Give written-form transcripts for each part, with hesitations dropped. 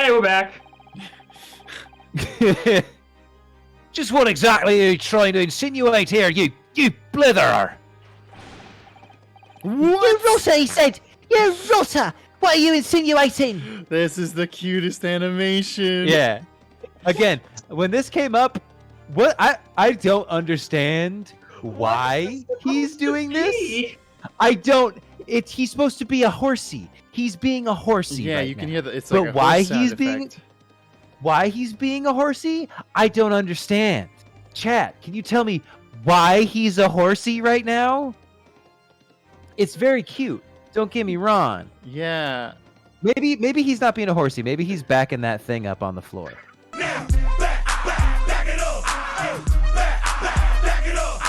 Hey, we're back. Just what exactly are you trying to insinuate here, you blitherer? You rotter, he said. You rotter. What are you insinuating? This is the cutest animation. Yeah. Again, when this came up, I don't understand why he's doing this. I don't. He's supposed to be a horsey. He's being a horsey. Yeah, right you can now. hear that. It's like But a why horse sound he's effect. why he's being a horsey? I don't understand. Chat, can you tell me why he's a horsey right now? It's very cute. Don't get me wrong. Yeah. Maybe he's not being a horsey. Maybe he's backing that thing up on the floor. Now, back it up. Back it up.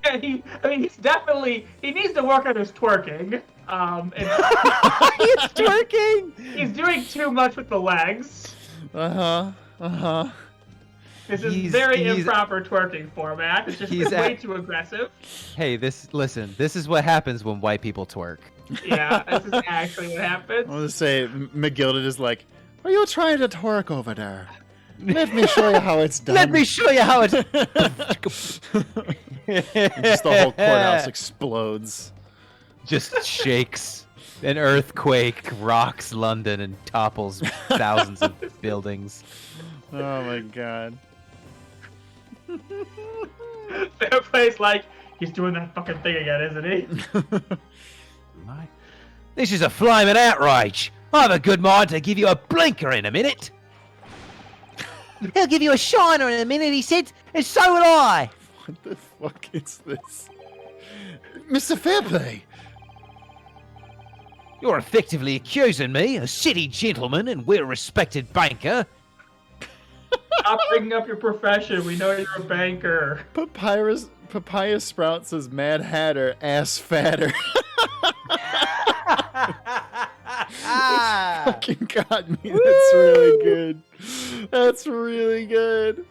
Yeah, he's definitely. He needs to work on his twerking. He's twerking. He's doing too much with the legs. This is very improper twerking format. It's just way too aggressive. Hey, this is what happens when white people twerk. Yeah, this is actually what happens. I want to say, McGilded is like, are you trying to twerk over there? Let me show you how it's done. Let me show you how it's. And just the whole courthouse explodes. Just shakes. An earthquake rocks London and topples thousands of buildings. Oh my god. Fairplay's like, he's doing that fucking thing again, isn't he? This is a flaming outrage. I have a good mind to give you a blinker in a minute. He'll give you a shiner in a minute, he said, and so will I. What the fuck is this? Mr. Fairplay! You're effectively accusing me, a city gentleman and well-respected banker. Stop bringing up your profession. We know you're a banker. Papaya Sprout says Mad Hatter, ass fatter. Fucking got me. That's really good. That's really good.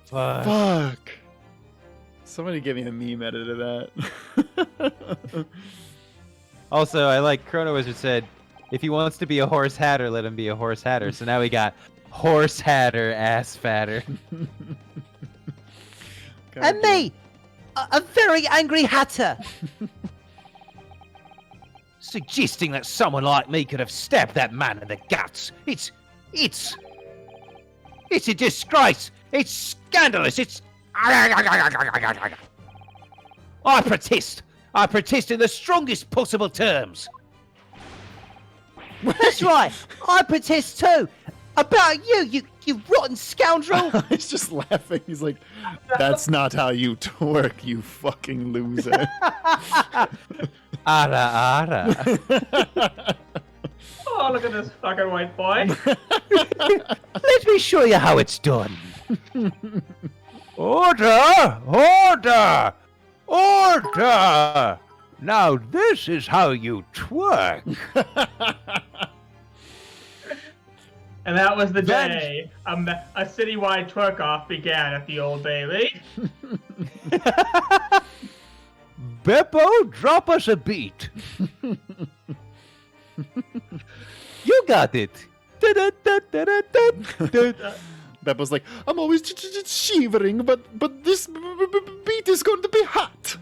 Fuck. Somebody give me a meme edit of that. Also, I like Chrono Wizard said, if he wants to be a horse hatter, let him be a horse hatter. So now we got horse hatter, ass fatter. And me, a very angry hatter. Suggesting that someone like me could have stabbed that man in the guts. It's a disgrace. It's scandalous. I protest. I protest in the strongest possible terms. That's right. I protest too. About you rotten scoundrel. He's just laughing. He's like, that's not how you twerk, you fucking loser. Ara. Oh, look at this fucking white boy. Let me show you how it's done. Order! Order! Order! Now this is how you twerk. And that was the day a citywide twerk-off began at the Old Bailey. Beppo, drop us a beat. You got it. Beppo's like, I'm always shivering, but this beat is going to be hot.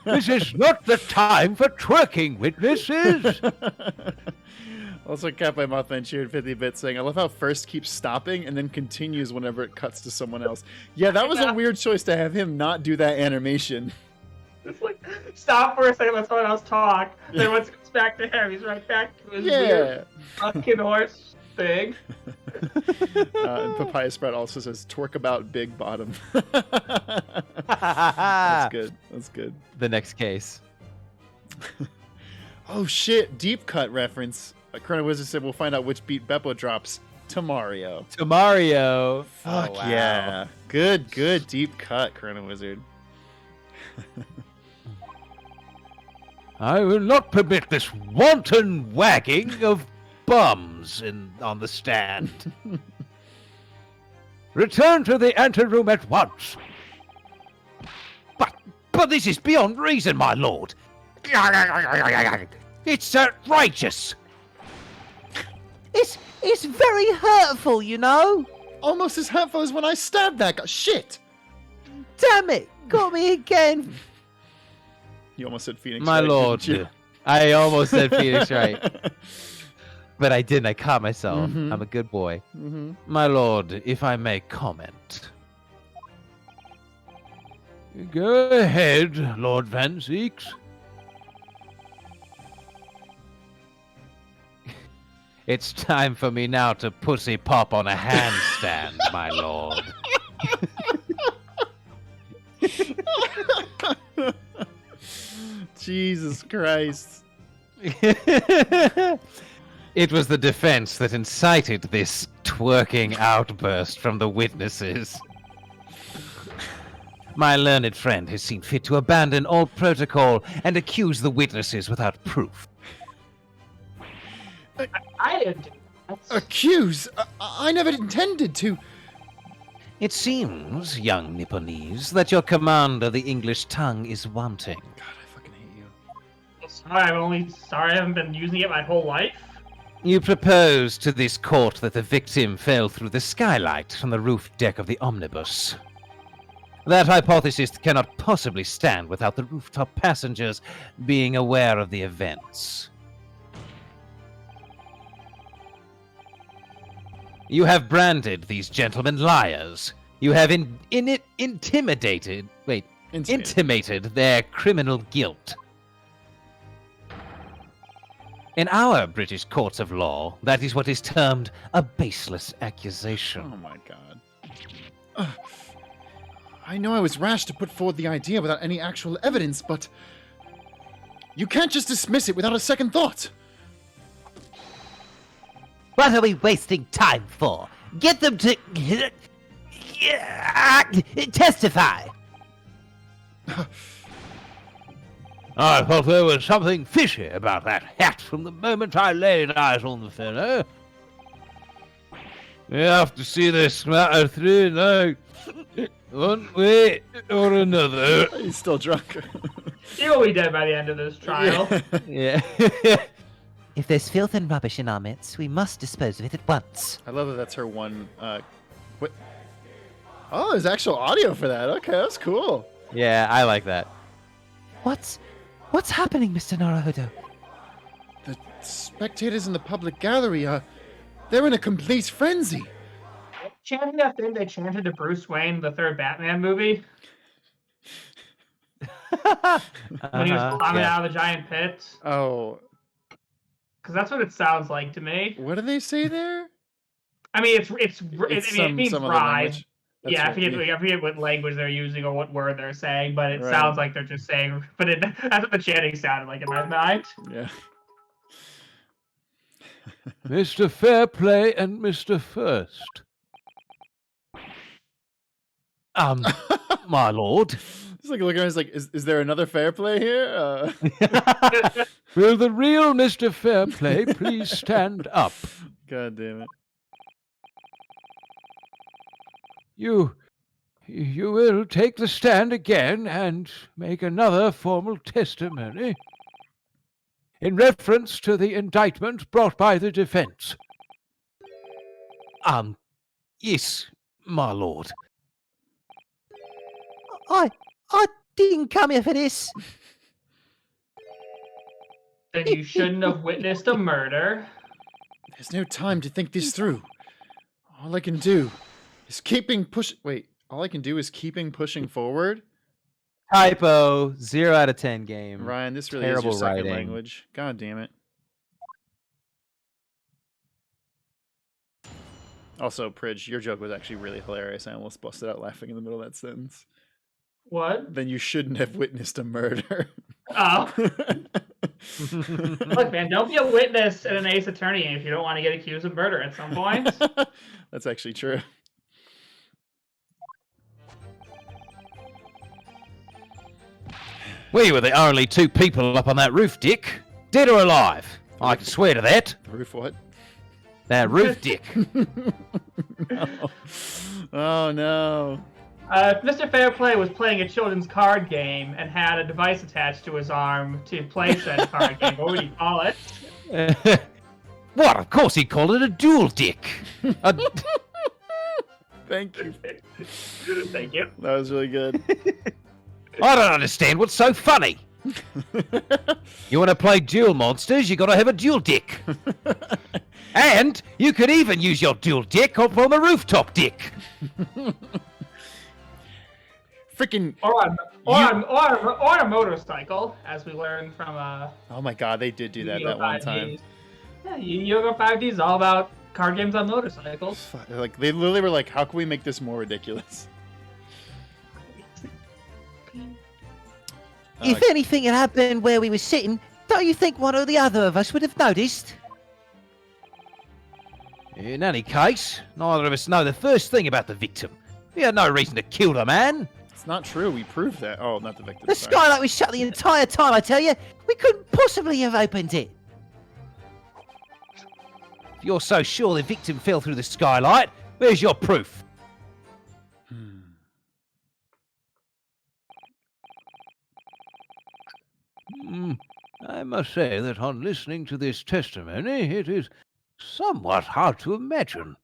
This is not the time for twerking, witnesses. Also, Cat by Mothman cheered 50 bits saying, I love how first keeps stopping and then continues whenever it cuts to someone else. Yeah, that was a weird choice to have him not do that animation. It's like, stop for a second, let someone else talk. Then once it comes back to him, he's right back to his weird fucking horse thing. And Papaya Sprout also says, twerk about big bottom. That's good. That's good. The next case. Oh shit, deep cut reference. Chrono Wizard said we'll find out which beat Beppo drops tomorrow. Mario. Fuck Oh, wow. yeah. Good deep cut, Chrono Wizard. I will not permit this wanton wagging of bums on the stand. Return to the anteroom at once. But this is beyond reason, my lord. It's outrageous. It's very hurtful, you know. Almost as hurtful as when I stabbed that guy. Shit! Damn it, got me again. You almost said Phoenix. My Wright, lord, didn't you? I almost said Phoenix Wright, but I didn't. I caught myself. Mhm. I'm a good boy. Mm-hmm. My lord, if I may comment. Go ahead, Lord Van Zeeks. It's time for me now to pussy pop on a handstand, my lord. Jesus Christ. It was the defense that incited this twerking outburst from the witnesses. My learned friend has seen fit to abandon all protocol and accuse the witnesses without proof. I didn't. Accuse? I never intended to. It seems, young Nipponese, that your command of the English tongue is wanting. God, I fucking hate you. Sorry I haven't been using it my whole life. You proposed to this court that the victim fell through the skylight from the roof deck of the omnibus. That hypothesis cannot possibly stand without the rooftop passengers being aware of the events. You have branded these gentlemen liars. You have intimated their criminal guilt. In our British courts of law, that is what is termed a baseless accusation. Oh my god. I know I was rash to put forward the idea without any actual evidence, but you can't just dismiss it without a second thought. What are we wasting time for? Get them to testify. I thought there was something fishy about that hat from the moment I laid eyes on the fellow. We have to see this matter through now, one way or another. He's still drunk. He will be dead by the end of this trial. Yeah. If there's filth and rubbish in our midst, we must dispose of it at once. I love that that's her one. What? Oh, there's actual audio for that. Okay, that's cool. Yeah, I like that. What's happening, Mr. Naruhodo? The spectators in the public gallery, they're in a complete frenzy. Chanting that thing they chanted to Bruce Wayne in the third Batman movie when he was climbing out of the giant pit. Oh, Because that's what it sounds like to me. what do they say there? I mean, it means some other ride. language. That's Yeah, I right, forget what language they're using or what word they're saying, but it Right. sounds like they're just saying. But that's what the chanting sounded like in my mind. Yeah. Mr. Fairplay and Mr. First. My lord. It's like looking at us like, is there another fair play here? Will the real Mr. Fairplay please stand up? God damn it. You will take the stand again and make another formal testimony in reference to the indictment brought by the defense. Yes, my lord. I didn't come here for this. Then you shouldn't have witnessed a murder. There's no time to think this through. All I can do is keeping pushing forward. Typo, 0 out of 10 game. Ryan, this really Terrible is your second writing. language. God damn it. Also, Pridge, your joke was actually really hilarious. I almost busted out laughing in the middle of that sentence. What? Then you shouldn't have witnessed a murder. Oh. Look, man, don't be a witness in an Ace Attorney game if you don't want to get accused of murder at some point. That's actually true. We were the only two people up on that roof, Dick. Dead or alive. I can swear to that. The roof what? That roof, Dick. Oh no. If Mr. Fairplay was playing a children's card game and had a device attached to his arm to play said card game, what would he call it? What? Of course he'd call it a dual dick. Thank you. Thank you. That was really good. I don't understand what's so funny. You want to play duel monsters, you got to have a dual dick. And you could even use your dual dick up on the rooftop dick. Freaking. Or a motorcycle, as we learned from Oh my god, they did do that one time. Yeah, Yu-Gi-Oh! 5D is all about card games on motorcycles. Like they literally were like, how can we make this more ridiculous? If anything had happened where we were sitting, don't you think one or the other of us would have noticed? In any case, neither of us know the first thing about the victim. We had no reason to kill the man. It's not true. We proved that. Oh, not the victim. The sorry. skylight was shut the entire time, I tell you. We couldn't possibly have opened it. If you're so sure the victim fell through the skylight, where's your proof? I must say that on listening to this testimony, it is somewhat hard to imagine.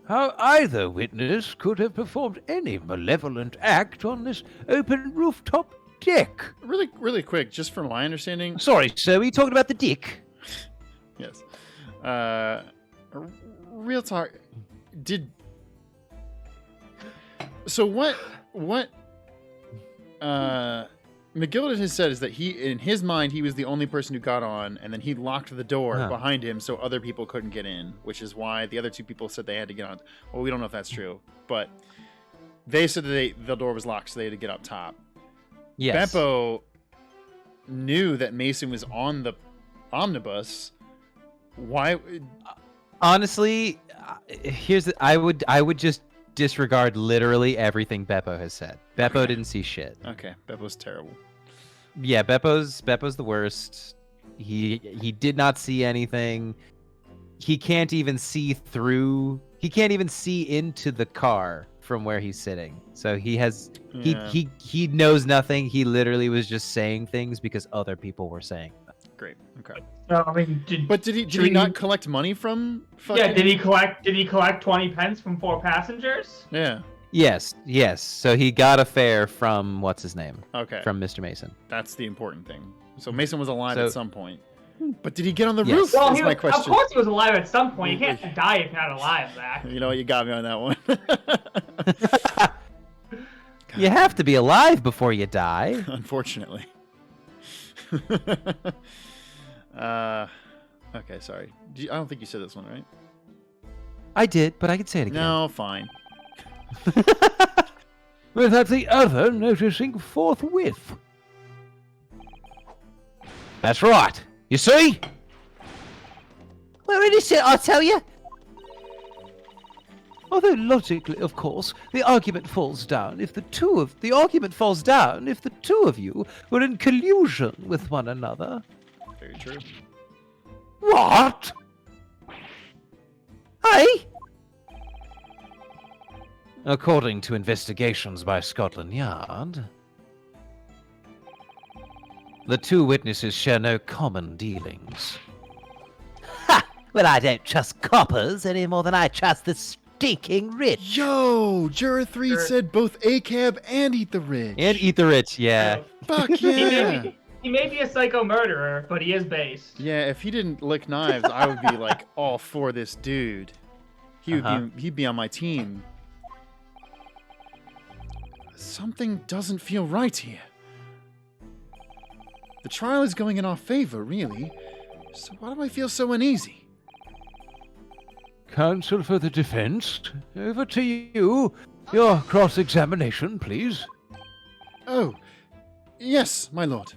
How either witness could have performed any malevolent act on this open rooftop deck. Really quick, just from my understanding. Sorry, sir, were you talking about the dick? Yes. Real talk. So what McGilden has said is that in his mind, he was the only person who got on, and then he locked the door behind him so other people couldn't get in, which is why the other two people said they had to get on. Well, we don't know if that's true, but they said that the door was locked, so they had to get up top. Yes. Beppo knew that Mason was on the omnibus. Why? Honestly, I would just disregard literally everything Beppo has said. Beppo didn't see shit. Okay, Beppo's terrible. Yeah, Beppo's the worst. He did not see anything. He can't even see through. He can't even see into the car from where he's sitting. So he knows nothing. He literally was just saying things because other people were saying them. Great. Okay. No, I mean, Did he not collect money from? Yeah. Did he collect 20 pence from 4 passengers? Yeah. Yes. So he got a fare from what's his name? Okay. From Mr. Mason. That's the important thing. So Mason was alive So- at some point. But did he get on the Yes. roof? Well, That's my of question. course he was alive at some point. You can't die if you're not alive, Zach. You know what? You got me on that one. You have to be alive before you die. Unfortunately. Okay, sorry. I don't think you said this one, right? I did, but I can say it again. No, fine. Without the other noticing forthwith. That's right. You see? We're innocent, I tell you. Although logically, of course, the argument falls down if the two of you were in collusion with one another. Very true. What? Hey? According to investigations by Scotland Yard, the two witnesses share no common dealings. Ha! Well, I don't trust coppers any more than I trust the stinking rich. Yo, Juror 3 said both ACAB and Eat the Rich. And Eat the Rich, yeah. Fuck yeah. He may be a psycho murderer, but he is based. Yeah, if he didn't lick knives, I would be like all for this dude. He'd be on my team. Something doesn't feel right here. The trial is going in our favor, really. So why do I feel so uneasy? Counsel for the defense, over to you. Your cross-examination, please. Oh, yes, my lord.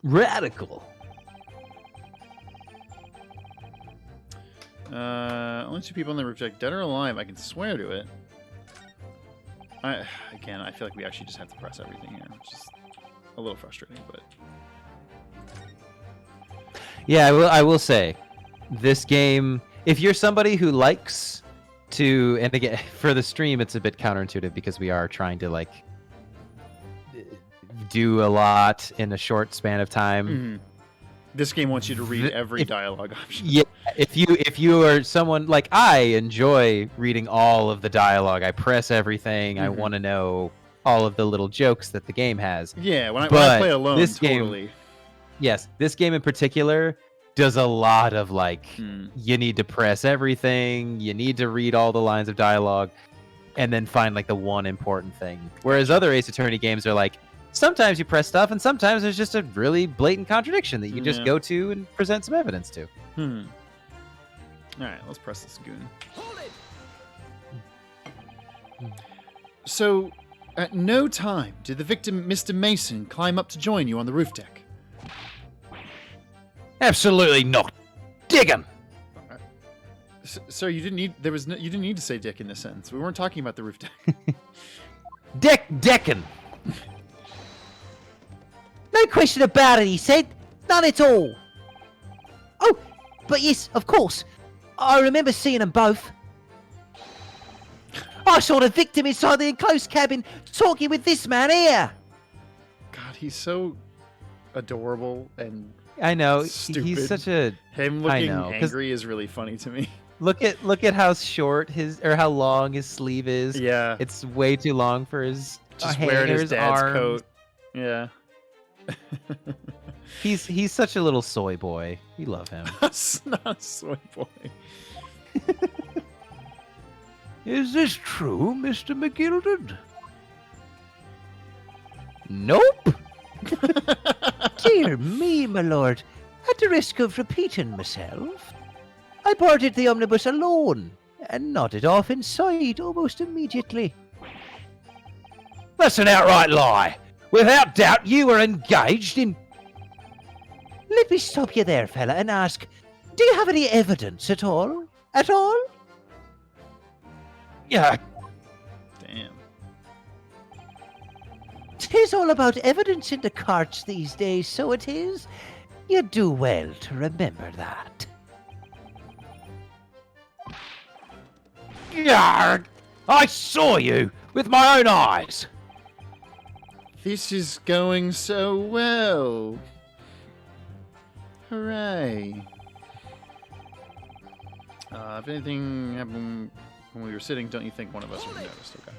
Radical. Only 2 people on the roof check, dead or alive. I can swear to it. I feel like we actually just have to press everything here, which is a little frustrating, but Yeah, I will say, this game, if you're somebody who likes to, and again, for the stream, it's a bit counterintuitive because we are trying to like do a lot in a short span of time. This game wants you to read every dialogue option. Yeah, if you are someone like I enjoy reading all of the dialogue. I press everything. I want to know all of the little jokes that the game has. Yeah, when I play alone, this totally. Game, yes, this game in particular does a lot of like, you need to press everything. You need to read all the lines of dialogue, and then find like the one important thing. Whereas other Ace Attorney games are like, sometimes you press stuff, and sometimes there's just a really blatant contradiction that you can just go to and present some evidence to. All right, let's press this goon. So, at no time did the victim, Mr. Mason, climb up to join you on the roof deck. Absolutely not. Dig him. Sir, you didn't need. You didn't need to say dick in this sentence. We weren't talking about the roof deck. Deccan. No question about it, he said. None at all. Oh, but yes, of course. I remember seeing them both. I saw the victim inside the enclosed cabin talking with this man here. God, he's so adorable and I know stupid. he's such a. Him looking I know, 'cause angry is really funny to me. Look at how short how long his sleeve is. Yeah, It's way too long for his just wearing his dad's arms. coat. Yeah. He's such a little soy boy. We love him. That's not a soy boy. Is this true, Mr. McGilded? Nope. Dear me, my lord. At the risk of repeating myself, I boarded the omnibus alone and nodded off inside almost immediately. That's an outright lie. Without doubt, you were engaged in. Let me stop you there, fella, and ask, do you have any evidence at all? At all? Yeah. Damn. 'Tis all about evidence in the courts these days, so it is. You do well to remember that. Yarg! I saw you with my own eyes. This is going so well. Hooray. If anything happened when we were sitting, don't you think one of us would have noticed? Okay.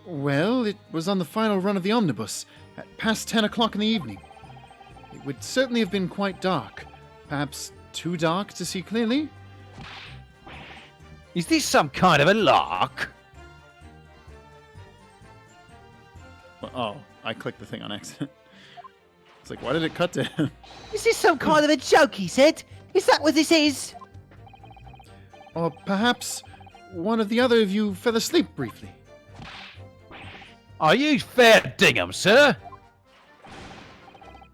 Well, it was on the final run of the omnibus, at past 10 o'clock in the evening. It would certainly have been quite dark. Perhaps too dark to see clearly? Is this some kind of a lark? Well, oh, I clicked the thing on accident. It's like, why did it cut to him? Is this some kind of a joke, he said? Is that what this is? Or perhaps one of the other of you fell asleep briefly. Are you fair dingham, sir?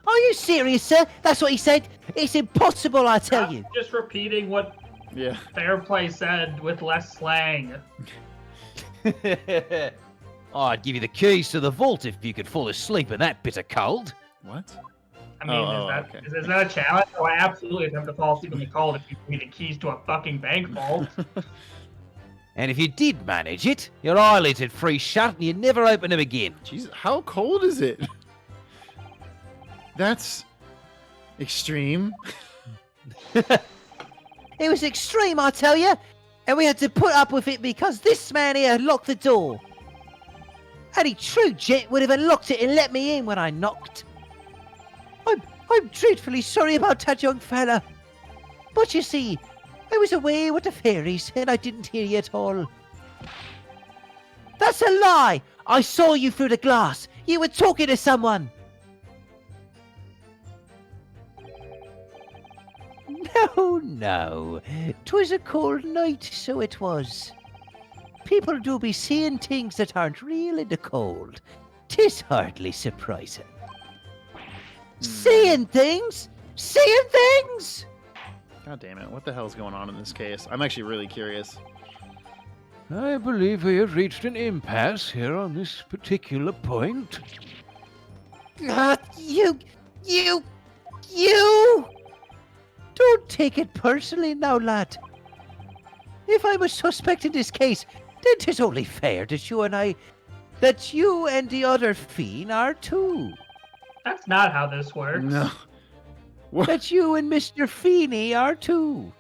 Are you serious, sir? That's what he said. It's impossible, I tell you. Just repeating what Yeah. Fairplay said with less slang. I'd give you the keys to the vault if you could fall asleep in that bitter cold. What? I mean, okay. is that a challenge? Oh, I absolutely attempt to fall asleep in the cold if you give me the keys to a fucking bank vault. And if you did manage it, your eyelids would freeze shut and you'd never open them again. Jesus, how cold is it? That's extreme. It was extreme, I tell you. And we had to put up with it because this man here locked the door. Any true gent would have unlocked it and let me in when I knocked. I'm dreadfully sorry about that, young fella. But you see, I was away with the fairies and I didn't hear you at all. That's a lie! I saw you through the glass. You were talking to someone. No. 'Twas a cold night, so it was. People do be seeing things that aren't real in the cold. 'Tis hardly surprising. Seeing things? Seeing things? God damn it! What the hell's going on in this case? I'm actually really curious. I believe we have reached an impasse here on this particular point. You! Don't take it personally now, lad. If I'm a suspect in this case, then 'tis only fair that you and the other fiend are too. That's not how this works. No. What? That you and Mr. Feeney are too.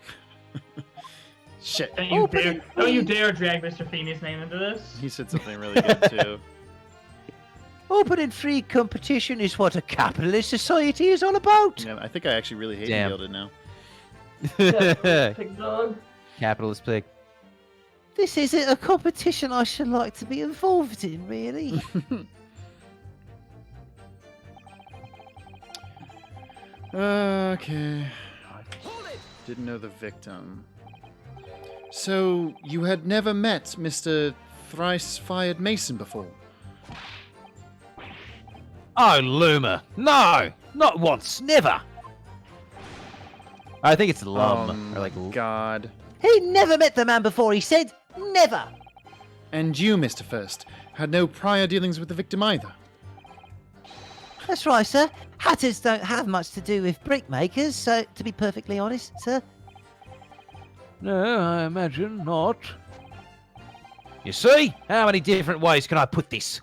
Shit. Don't you dare drag Mr. Feeney's name into this. He said something really good too. Open and free competition is what a capitalist society is all about. Yeah, I think I actually really hate Damn. Gilded now. Pig dog. Capitalist pig. This isn't a competition I should like to be involved in, really. Okay. Didn't know the victim. So, you had never met Mr. Thrice-Fired Mason before? Oh, Luma. No! Not once. Never! I think it's Lum. Oh, or like God. He never met the man before, he said. Never. And you, Mr. First, had no prior dealings with the victim either? That's right, sir. Hatters don't have much to do with brickmakers, so to be perfectly honest, sir. No, I imagine not. You see? How many different ways can I put this?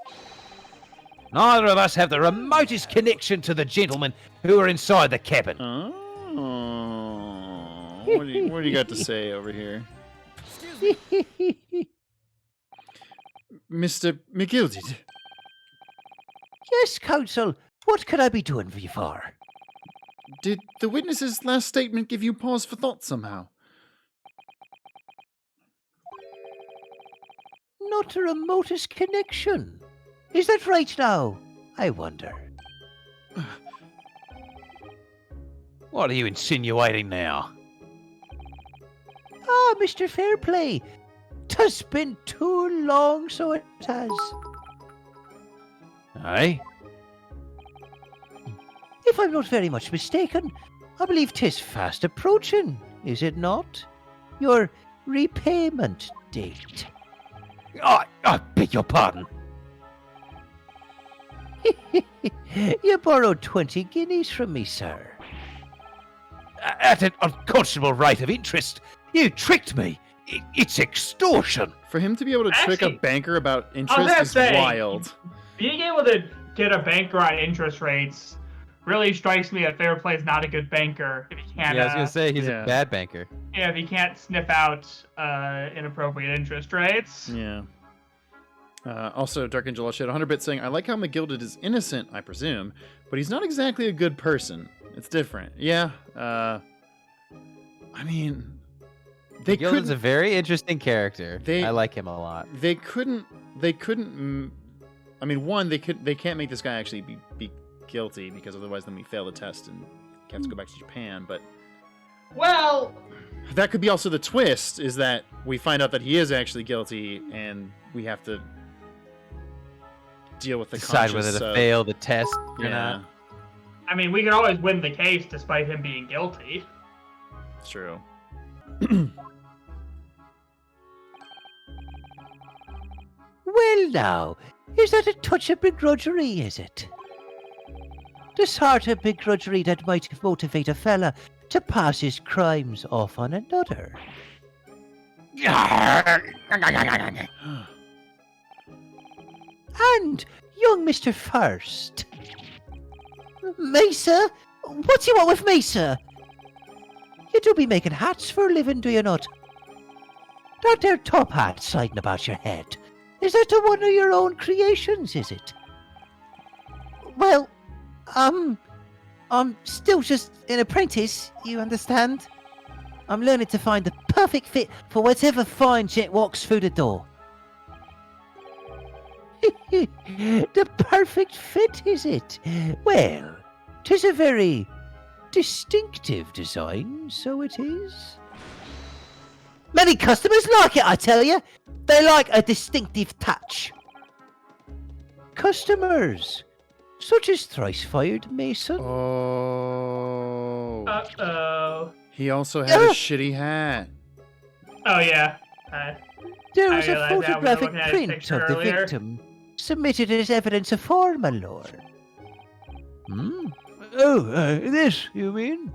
Neither of us have the remotest connection to the gentlemen who are inside the cabin. Oh. What do you got to say over here? Mr. McGilded? Yes, counsel. What could I be doing for you for? Did the witness's last statement give you pause for thought somehow? Not the remotest connection. Is that right now? I wonder. What are you insinuating now? Ah, Mr. Fairplay. 'Twas been too long, so it has. Eh? If I'm not very much mistaken, I believe 'tis fast approaching, is it not? Your repayment date. I beg your pardon. You borrowed 20 guineas from me, sir. At an unconscionable rate of interest. You tricked me. It's extortion. For him to be able to trick a Actually, banker about I was interest gonna is say, wild. Being able to get a banker on interest rates really strikes me that Fairplay is not a good banker if he can't. Yeah, I was gonna say he's yeah. a bad banker. If he can't sniff out inappropriate interest rates. Yeah. Also, Dark Angel Lushed 100-bit saying, I like how McGilded is innocent, I presume, but he's not exactly a good person. It's different. Yeah. I mean, they Gilden's couldn't. a very interesting character. They- I like him a lot. They couldn't. I mean, one, they can't make this guy actually be guilty because otherwise, then we fail the test and have to go back to Japan. But Well, that could be also the twist: is that we find out that he is actually guilty, and we have to deal with the Decide whether to fail the test or Yeah, not. I mean, we can always win the case despite him being guilty. it's true. Well, now, is that a touch of begrudgery, is it? The sort of begrudgery that might motivate a fella to pass his crimes off on another. And young Mr. First. Me, sir? What do you want with me, sir? You do be making hats for a living, do you not? That there top hat sliding about your head. Is that a one of your own creations, is it? Well, I'm still just an apprentice, you understand? I'm learning to find the perfect fit for whatever fine gent walks through the door. The perfect fit, is it? Well, 'tis a very distinctive design, so it is. Many customers like it, I tell you. They like a distinctive touch. Customers, such as Thrice-Fired Mason. Oh. Uh-oh. He also had a shitty hat. Oh, yeah. There I was a realized that when I was photographic looking at his print picture of the earlier. victim, submitted as evidence of form, my lord. Hmm? Oh, this, you mean?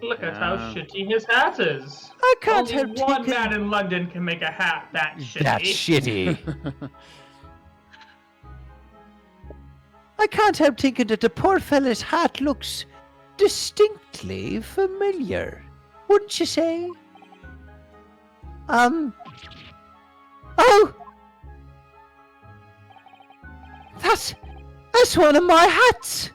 Look at how shitty his hat is. I can't Only help one thinking man in London can make a hat that shitty. That's shitty. I can't help thinking that the poor fella's hat looks distinctly familiar. Wouldn't you say? Oh! That's one of my hats!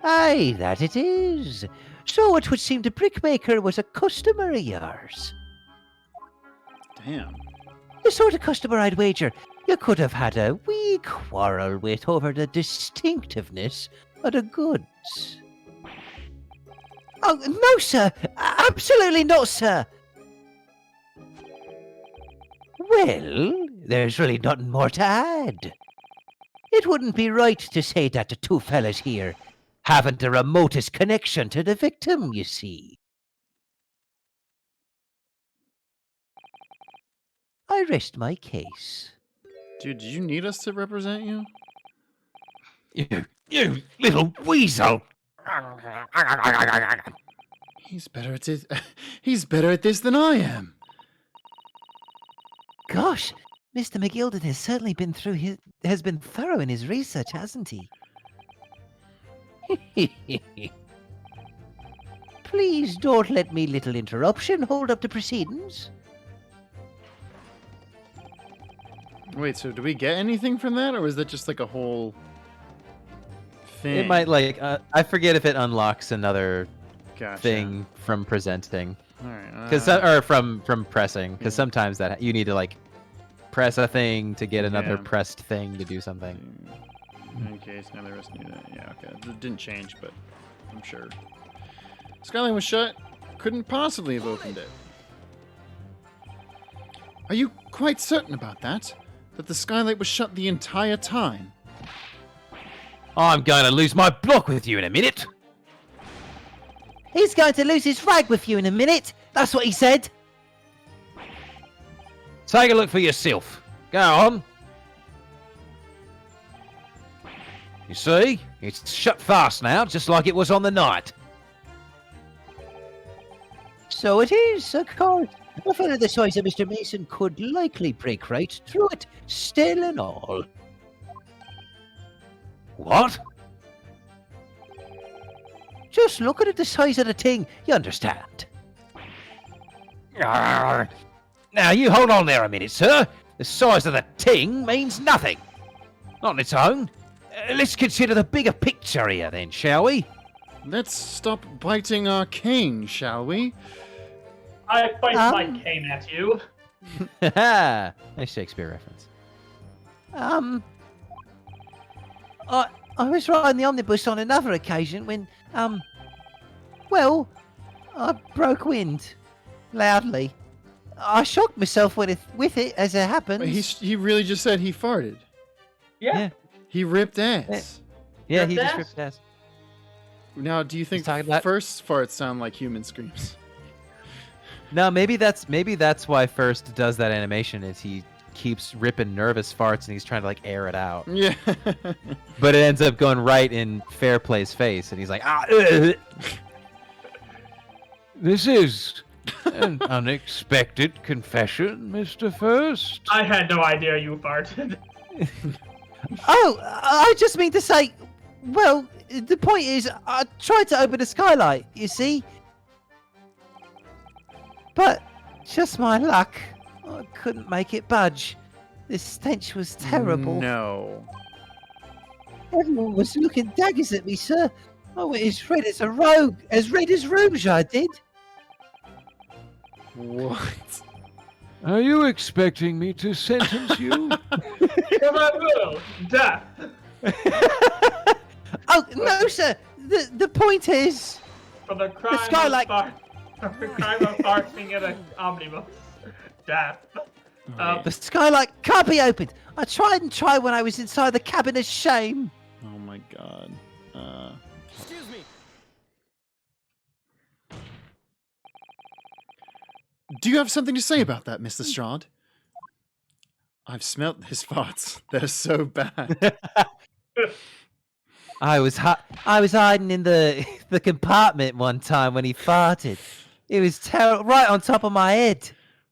Aye, that it is. So it would seem the brickmaker was a customer of yours. Damn. The sort of customer I'd wager you could have had a wee quarrel with over the distinctiveness of the goods. Oh, no, sir. Absolutely not, sir. Well, there's really nothing more to add. It wouldn't be right to say that the two fellas here haven't the remotest connection to the victim, you see. I rest my case. Dude, did you need us to represent you? You little weasel. He's better at this. He's better at this than I am. Gosh, Mr. McGilden has certainly been thorough in his research, hasn't he? Please don't let me little interruption hold up the proceedings. Wait, so do we get anything from that, or was that just like a whole thing? It might I forget if it unlocks another Gotcha. thing from presenting, All right. or from pressing, because sometimes that you need to like press a thing to get another Yeah. pressed thing to do something. In case none of the rest need it. Yeah, okay. It didn't change, but I'm sure. Skyline was shut. Couldn't possibly have opened it. Are you quite certain about that? That the skylight was shut the entire time? I'm going to lose my block with you in a minute. He's going to lose his rag with you in a minute. That's what he said. Take a look for yourself. Go on. You see, it's shut fast now, just like it was on the night. So it is, of course. A fellow the size of Mr. Mason could likely break right through it, still and all. What? Just looking at the size of the thing, you understand. Arr. Now, you hold on there a minute, sir. The size of the ting means nothing. Not on its own. Let's consider the bigger picture here, then, shall we? Let's stop biting our cane, shall we? I fight my cane at you. Haha. Nice Shakespeare reference. I was riding the omnibus on another occasion when, well, I broke wind loudly. I shocked myself with it as it happened. He really just said he farted. Yeah. He ripped ass. Yeah, Ripped he just ass? ripped ass. Now, do you think talking about- first farts sound like human screams? No, maybe that's why First does that animation. Is he keeps ripping nervous farts and he's trying to like air it out, Yeah. but it ends up going right in Fairplay's face, and he's like, This is an unexpected confession, Mr. First. I had no idea you farted. Oh, I just mean to say, well, the point is, I tried to open the skylight, you see? But, just my luck, I couldn't make it budge. The stench was terrible. No. Everyone was looking daggers at me, sir. I went as red as a rogue, as red as rouge, I did. What? Are you expecting me to sentence you? Come on, will. Death. Oh, no, sir. The point is... For the crime skylight- of farting in an omnibus. Death. The skylight can't be opened. I tried when I was inside the cabin of shame. Oh my god. Excuse me. Do you have something to say about that, Mr. Strahd? I've smelt his farts. They're so bad. I was hiding in the compartment one time when he farted. It was terrible, right on top of my head.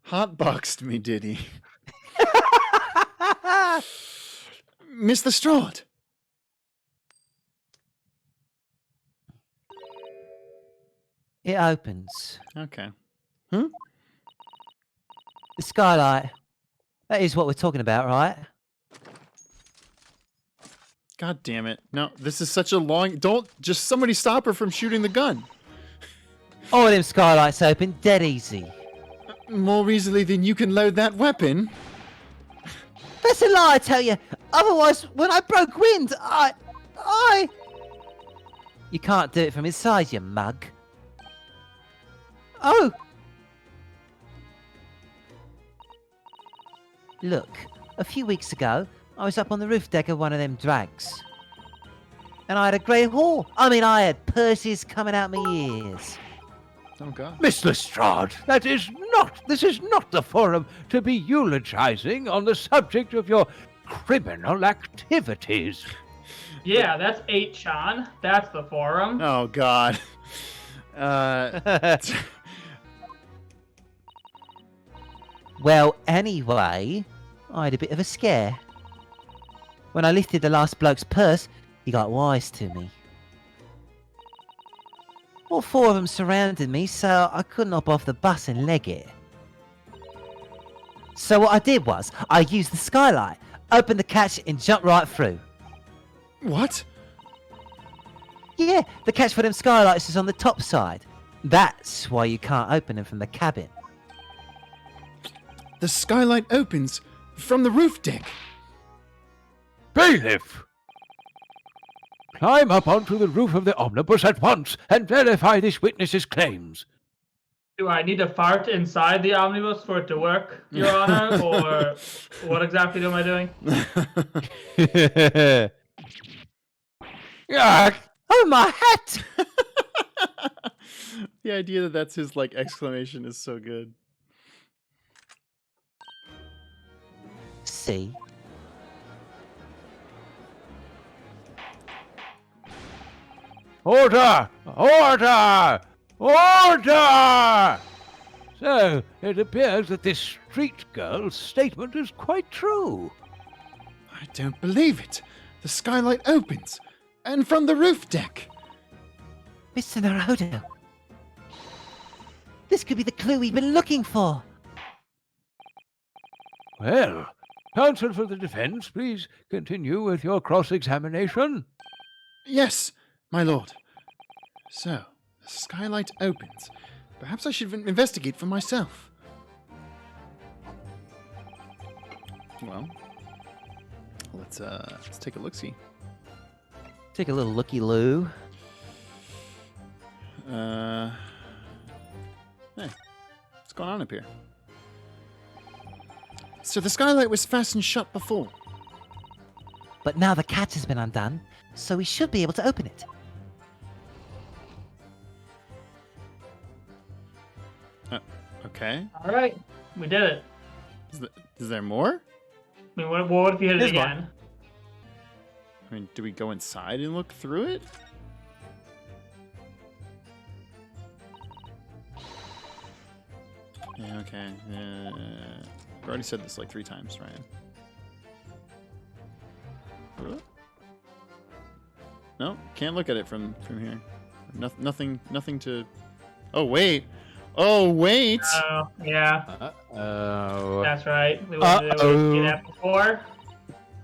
Hotboxed me, did he? Mr. Strahd. It opens. Okay. The skylight. That is what we're talking about, right? God damn it. No, this is such a long... Don't... Just somebody stop her from shooting the gun. All of them skylights open, dead easy. More easily than you can load that weapon. That's a lie, I tell you. Otherwise, when I broke wind, I... You can't do it from inside, you mug. Oh! Look, a few weeks ago, I was up on the roof deck of one of them drags. And I had a great haul. I had purses coming out my ears. Oh, God. Mr. Strahd, this is not the forum to be eulogizing on the subject of your criminal activities. Yeah, that's 8chan. That's the forum. Oh, God. Well, anyway, I had a bit of a scare. When I lifted the last bloke's purse, he got wise to me. All four of them surrounded me, so I couldn't hop off the bus and leg it. So what I did was, I used the skylight, opened the catch and jumped right through. What? Yeah, the catch for them skylights is on the top side. That's why you can't open them from the cabin. The skylight opens from the roof deck. Bailiff! Climb up onto the roof of the omnibus at once and verify this witness's claims. Do I need to fart inside the omnibus for it to work, Your Honor? Or what exactly am I doing? Yuck! Oh, my hat! The idea that that's his, like, exclamation is so good. See? Order! Order! Order! So, it appears that this street girl's statement is quite true. I don't believe it. The skylight opens. And from the roof deck. Mr. Naruto. This could be the clue we've been looking for. Well, counsel for the defense, please continue with your cross-examination. Yes, my lord. So, the skylight opens. Perhaps I should investigate for myself. Well, let's take a look-see. Take a little looky-loo. Hey, what's going on up here? So the skylight was fastened shut before. But now the catch has been undone, so we should be able to open it. Okay. All right, we did it. Is there more? I mean, what if you hit it There's again? I mean, do we go inside and look through it? Yeah, okay. I've already said this like 3 times, Ryan. No, can't look at it from here. Nothing to... Oh, wait. Oh, wait! Oh, yeah, Uh-oh. that's right. We went to that before.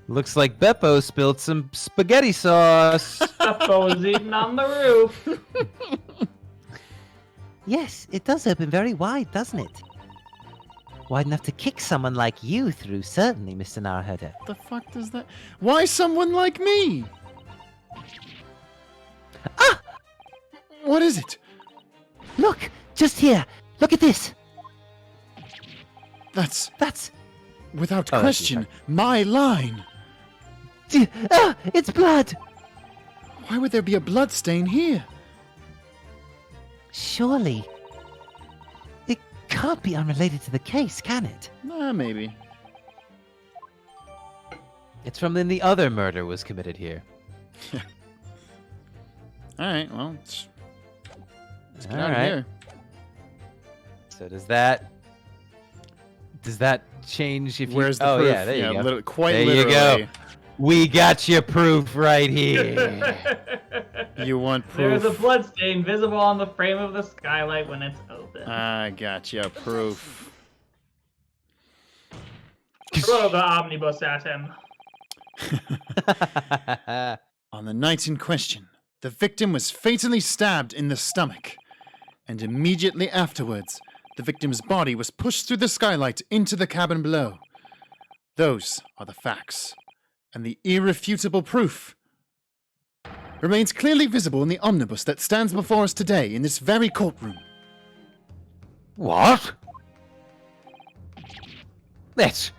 Looks like Beppo spilled some spaghetti sauce. Beppo was eating on the roof. Yes, it does open very wide, doesn't it? Wide enough to kick someone like you through, certainly, Mr. Naruhodo. What the fuck does that... Why someone like me? Ah! What is it? Look! Just here! Look at this! That's, without Oh, question, my line. It's blood! Why would there be a blood stain here? Surely. It can't be unrelated to the case, can it? Maybe. It's from when the other murder was committed here. All right, well, let's get All out of right. here. So does that change if you... Where's the oh, proof? yeah, there you go. Quite There literally. you go. We got your proof right here. You want There's proof? a bloodstain visible on the frame of the skylight when it's open. I got you. Proof. Throw the omnibus at him. On the night in question, the victim was fatally stabbed in the stomach, and immediately afterwards, the victim's body was pushed through the skylight into the cabin below. Those are the facts, and the irrefutable proof remains clearly visible in the omnibus that stands before us today in this very courtroom. What? That's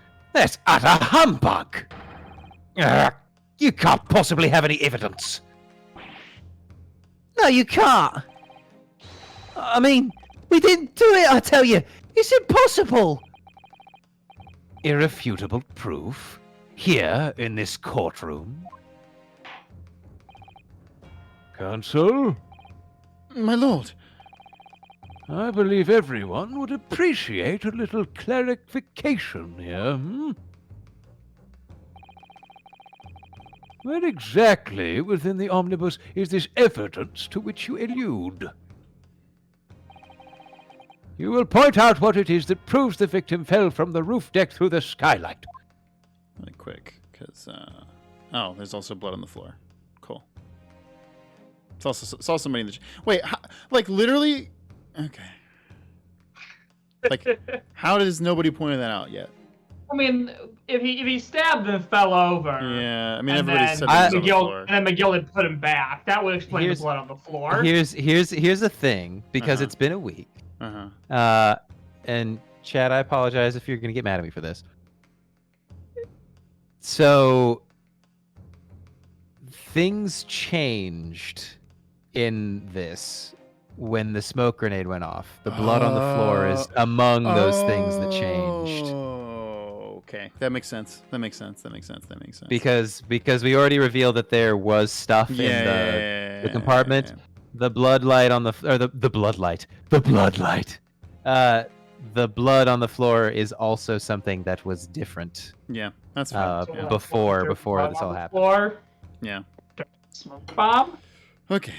utter humbug. You can't possibly have any evidence. No, you can't. I mean, we didn't do it, I tell you. It's impossible. Irrefutable proof? Here, in this courtroom? Counsel, My lord, I believe everyone would appreciate a little clarification here. Where exactly within the omnibus is this evidence to which you allude? You will point out what it is that proves the victim fell from the roof deck through the skylight. really quick, because oh, there's also blood on the floor. Cool. It's also saw somebody in the wait, like literally. Okay. Like, how does nobody pointed that out yet? I mean, if he stabbed and fell over. Yeah, I mean and everybody then said that was on the floor. And then McGill had put him back. That would explain Here's- the blood on the floor. Here's the thing, because Uh-huh. it's been a week. Uh-huh. And Chad, I apologize if you're gonna get mad at me for this. So things changed in this when the smoke grenade went off. The blood on the floor is among those things that changed. Oh, okay. That makes sense. Because we already revealed that there was stuff in the compartment. The bloodlight on the bloodlight. The blood on the floor is also something that was different Yeah, that's fine. So, Yeah. before there's before blood this on all the happened. Floor, Yeah. smoke bomb. Okay.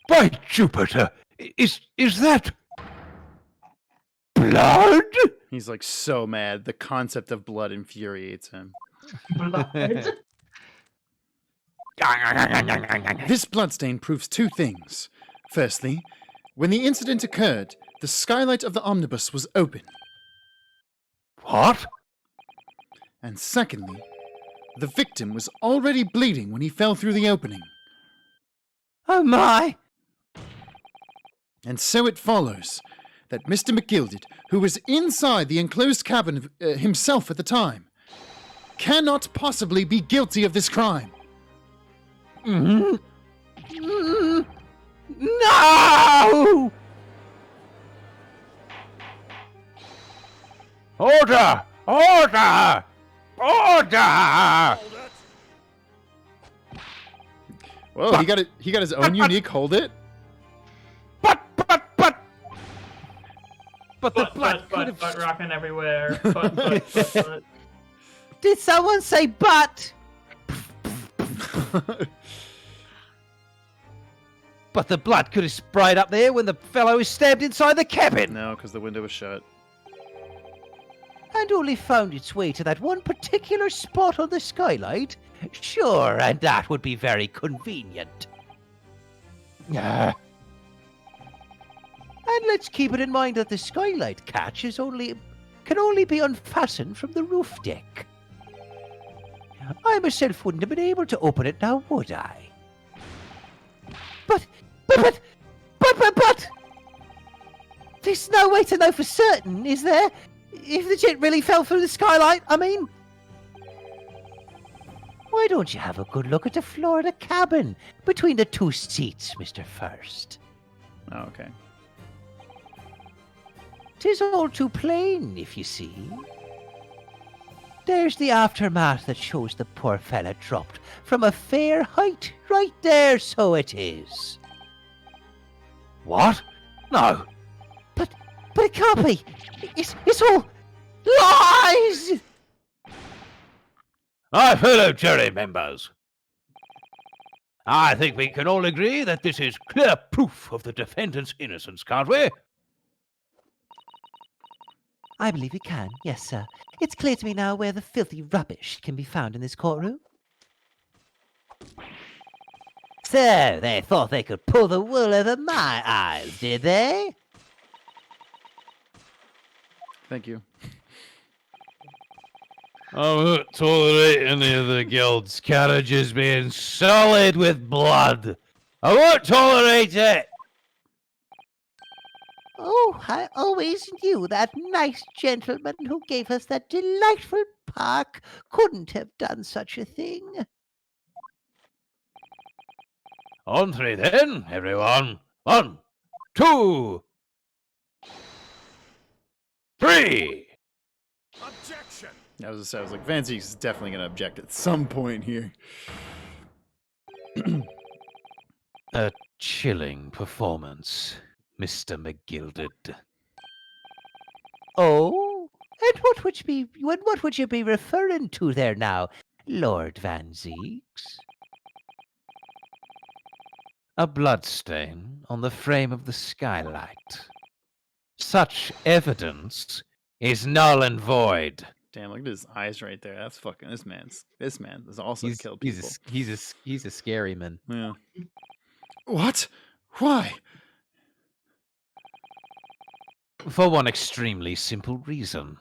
By Jupiter! Is that blood? He's like so mad. The concept of blood infuriates him. Blood. This bloodstain proves two things. Firstly, when the incident occurred, the skylight of the omnibus was open. What? And secondly, the victim was already bleeding when he fell through the opening. Oh my! And so it follows that Mr. McGilded, who was inside the enclosed cabin himself at the time, cannot possibly be guilty of this crime. No! Order! Order! Order! Whoa, he got it. He got his own unique hold it. But the blood could have... Butt rocking everywhere. Butt. Did someone say butt? But the blood could have sprayed up there when the fellow was stabbed inside the cabin. No, because the window was shut. And only found its way to that one particular spot on the skylight? Sure, and that would be very convenient. And let's keep it in mind that the skylight catch can only be unfastened from the roof deck. I myself wouldn't have been able to open it now, would I? But, there's no way to know for certain, is there? If the jet really fell through the skylight, I mean. Why don't you have a good look at the floor of the cabin between the two seats, Mr. First? Oh, okay. 'Tis all too plain, if you see. There's the aftermath that shows the poor fella dropped from a fair height. Right there, so it is. What? No. But it can't be. It's all lies! My fellow jury members, I think we can all agree that this is clear proof of the defendant's innocence, can't we? I believe we can, yes, sir. It's clear to me now where the filthy rubbish can be found in this courtroom. So, they thought they could pull the wool over my eyes, did they? Thank you. I won't tolerate any of the guild's carriages being sullied with blood. I won't tolerate it. Oh, I always knew that nice gentleman who gave us that delightful park couldn't have done such a thing. On three then, everyone. 1, 2, 3. Objection! I was like, Van Zeeks is definitely going to object at some point here. A chilling performance, Mr. McGilded. Oh? And what would you be referring to there now, Lord Van Zeeks? A bloodstain on the frame of the skylight. Such evidence is null and void. Damn, look at his eyes right there. That's fucking this man has also killed people. He's a scary man. Yeah. What? Why? For one extremely simple reason.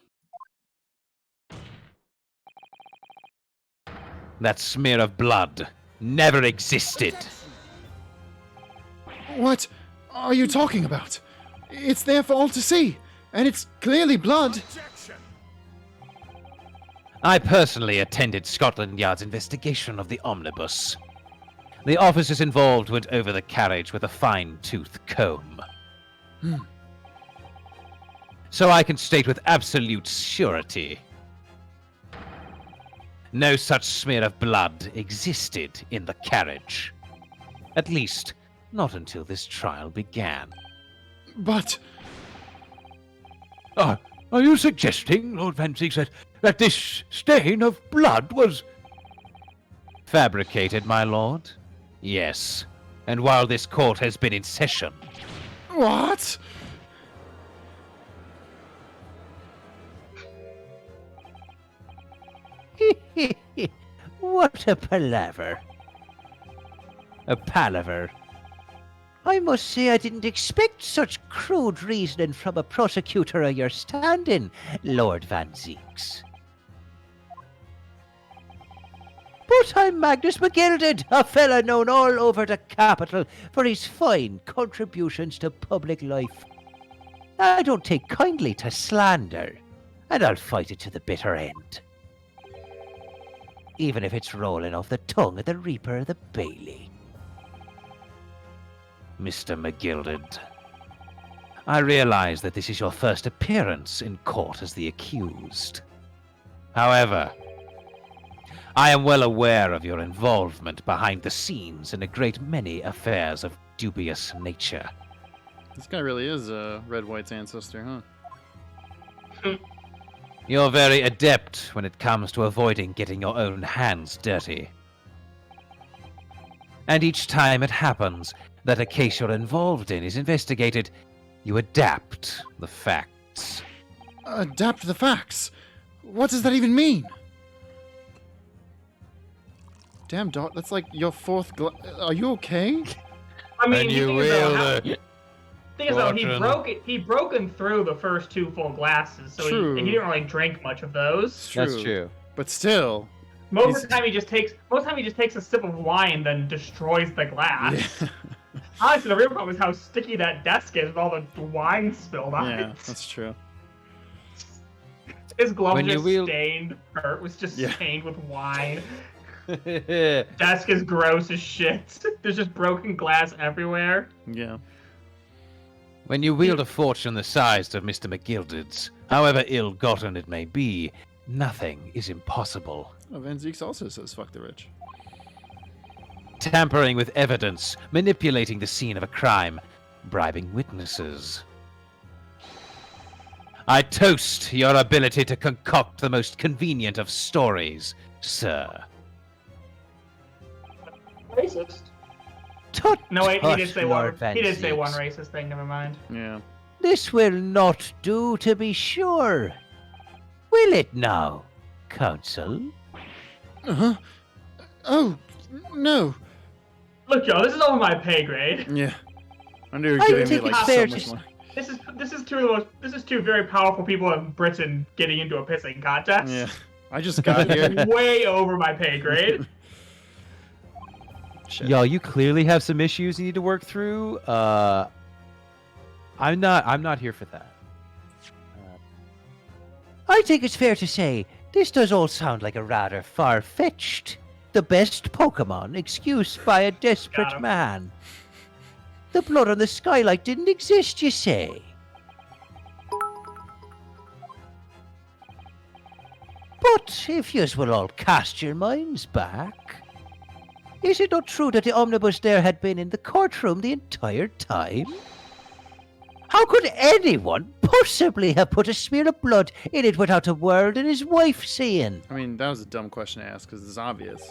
That smear of blood never existed. What are you talking about? It's there for all to see, and it's clearly blood. Objection! I personally attended Scotland Yard's investigation of the omnibus. The officers involved went over the carriage with a fine-tooth comb. So I can state with absolute surety, no such smear of blood existed in the carriage. At least, not until this trial began. But Are you suggesting, Lord Van Zeeks, that this stain of blood was fabricated, my lord? Yes. And while this court has been in session, what? What a palaver. a palaver. I must say I didn't expect such crude reasoning from a prosecutor of your standing, Lord Van Zeeks. But I'm Magnus McGilded, a fella known all over the capital for his fine contributions to public life. I don't take kindly to slander, and I'll fight it to the bitter end. Even if it's rolling off the tongue of the Reaper of the Bailey. Mr. McGilded, I realize that this is your first appearance in court as the accused. However, I am well aware of your involvement behind the scenes in a great many affairs of dubious nature. This guy really is Red White's ancestor, huh? You're very adept when it comes to avoiding getting your own hands dirty. And each time it happens that a case you're involved in is investigated, you adapt the facts. Adapt the facts? What does that even mean? Damn, Dot, that's like your fourth Are you okay? I mean, And you thing is though, he broken through the first 2 full glasses, so he didn't really drink much of those. It's true. That's true. But still. Most of the time he just takes a sip of wine, then destroys the glass. Yeah. Honestly, the real problem is how sticky that desk is with all the wine spilled on Yeah, it. that's true. His glove When was you just stained. It was just Yeah. stained with wine. Desk is gross as shit. There's just broken glass everywhere. Yeah. When you wield a fortune the size of Mr. McGilded's, however ill-gotten it may be, nothing is impossible. Oh, Van Zeeks also says fuck the rich. Tampering with evidence, manipulating the scene of a crime, bribing witnesses. I toast your ability to concoct the most convenient of stories, sir. Racist. Tut, No, wait, he tut, did say Lord one. He did say one Van Zeeks. racist thing. Never mind. Yeah. This will not do, to be sure. Will it now, Counsel? Uh-huh. Oh, no. Look, y'all, this is over my pay grade. Yeah. I knew you were I giving me think like it's so fair much to money. This is two very powerful people in Britain getting into a pissing contest. Yeah. I just got here. Way over my pay grade. Shit. Y'all, you clearly have some issues you need to work through. I'm not here for that. I think it's fair to say this does all sound like a rather far-fetched, the best Pokemon excuse by a Got desperate him. man. The blood on the skylight didn't exist, you say? But if yous will all cast your minds back, is it not true that the omnibus there had been in the courtroom the entire time? How could anyone possibly have put a smear of blood in it without the world and his wife seeing? I mean, that was a dumb question to ask because it's obvious.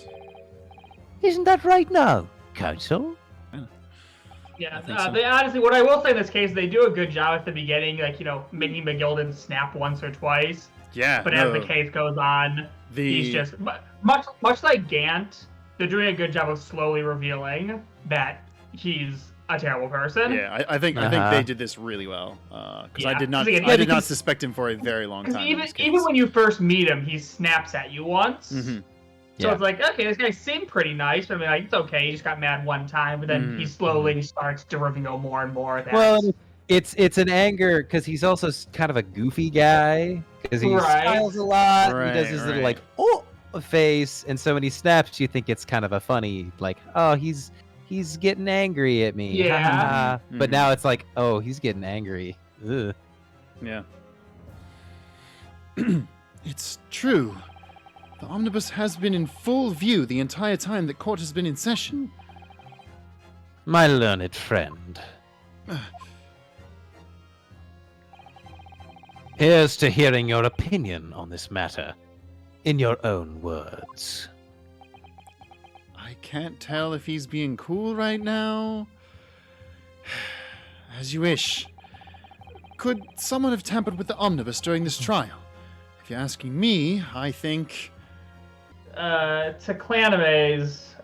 Isn't that right now, Counsel? Yeah, think so. they honestly, what I will say in this case, they do a good job at the beginning, like, you know, making McGilden snap once or twice. Yeah. But no, as the case goes on, the he's just much like Gant. They're doing a good job of slowly revealing that he's a terrible person. Yeah, I think Uh-huh. they did this really well because I Yeah, did not 'cause again, I did not because- suspect him for a very long Because time. in even this case. even when you first meet him, he snaps at you once. Mhm. So Yeah. it's like, okay, this guy seemed pretty nice. But I mean, like, it's okay. He just got mad one time, but then he Mhm. slowly starts to reveal more and more that. Well, it's an anger because he's also kind of a goofy guy because he Right. smiles a lot. Right, He does his little right. like face, and so when he snaps, you think it's kind of a funny like, oh, he's getting angry at me. Yeah. Ha, ha, ha. But Mhm. now it's like, oh, he's getting angry. Ugh. Yeah. It's true. The omnibus has been in full view the entire time that court has been in session. My learned friend. Here's to hearing your opinion on this matter, in your own words. I can't tell if he's being cool right now. As you wish. Could someone have tampered with the omnibus during this trial? If you're asking me, I think... To Clanave's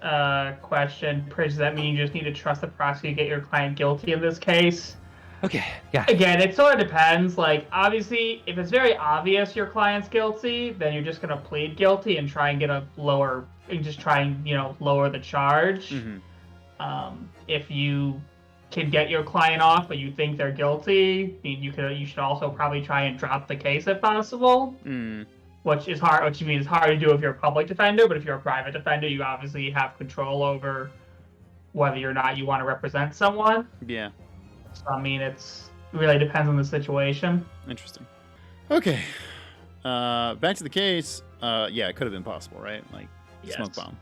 question, does that mean you just need to trust the prosecutor to get your client guilty in this case? Okay, yeah. Again, it sort of depends. Like, obviously, if it's very obvious your client's guilty, then you're just gonna plead guilty and try and get a lower, and just try and lower the charge. Mhm. If you can get your client off, but you think they're guilty, you should also probably try and drop the case if possible. Mm. Which is hard. Which means it's hard to do if you're a public defender, but if you're a private defender, you obviously have control over whether or not you want to represent someone. Yeah. So I mean, it really depends on the situation. Interesting. Okay. Back to the case. Yeah, it could have been possible, right? Like, Yes. smoke bomb.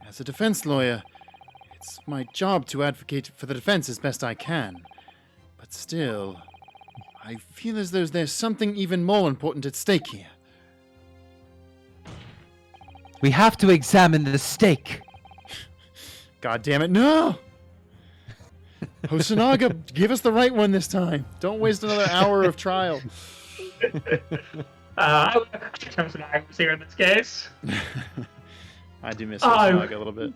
As a defense lawyer, it's my job to advocate for the defense as best I can. But still, I feel as though there's something even more important at stake here. We have to examine the stake. God damn it, no! Hosonaga, give us the right one this time. Don't waste another hour of trial. I would have some items here in this case. I do miss Oh. Hosonaga a little bit.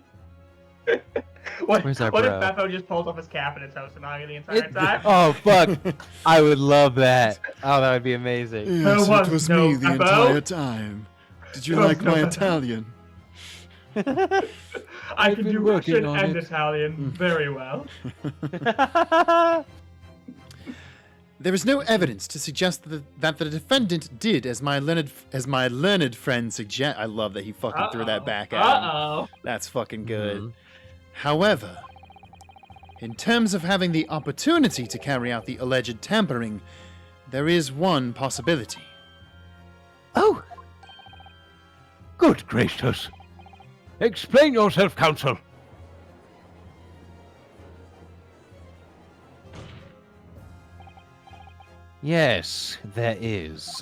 What, Where's our what if bro? Beppo just pulls off his cap and it's Hosonaga the entire It- time? oh fuck! I would love that. Oh, that would be amazing. Yes, it was no me the Beppo. entire time. Did you like my Italian? I can been do working Russian on and it. Italian very well. There is no evidence to suggest that the defendant did as my learned friend suggest. I love that he fucking threw that back at him. That's fucking good. Mm-hmm. However, in terms of having the opportunity to carry out the alleged tampering, there is one possibility. Oh! Good gracious. Explain yourself, counsel. Yes, there is.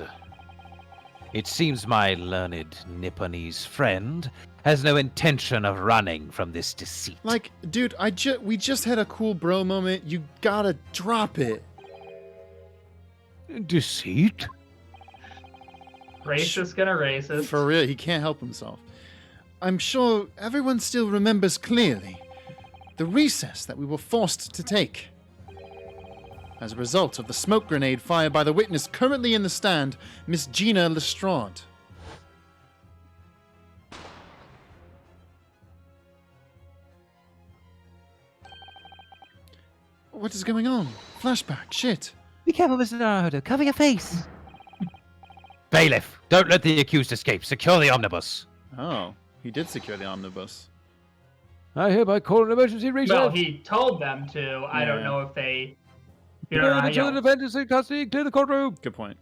It seems my learned Nipponese friend has no intention of running from this deceit. Like, dude, we just had a cool bro moment. You gotta drop it. Deceit? Racist gonna racist. For real, he can't help himself. I'm sure everyone still remembers clearly the recess that we were forced to take. As a result of the smoke grenade fired by the witness currently in the stand, Miss Gina Lestrade. What is going on? Flashback, shit. Be careful, Mr. Naruto. Cover your face. Bailiff, don't let the accused escape. Secure the omnibus. Oh, he did secure the omnibus. I hereby call an emergency recess. Well, he told them to. I don't know if they. You Clear know, until the defendant is in custody. Clear the courtroom. Good point.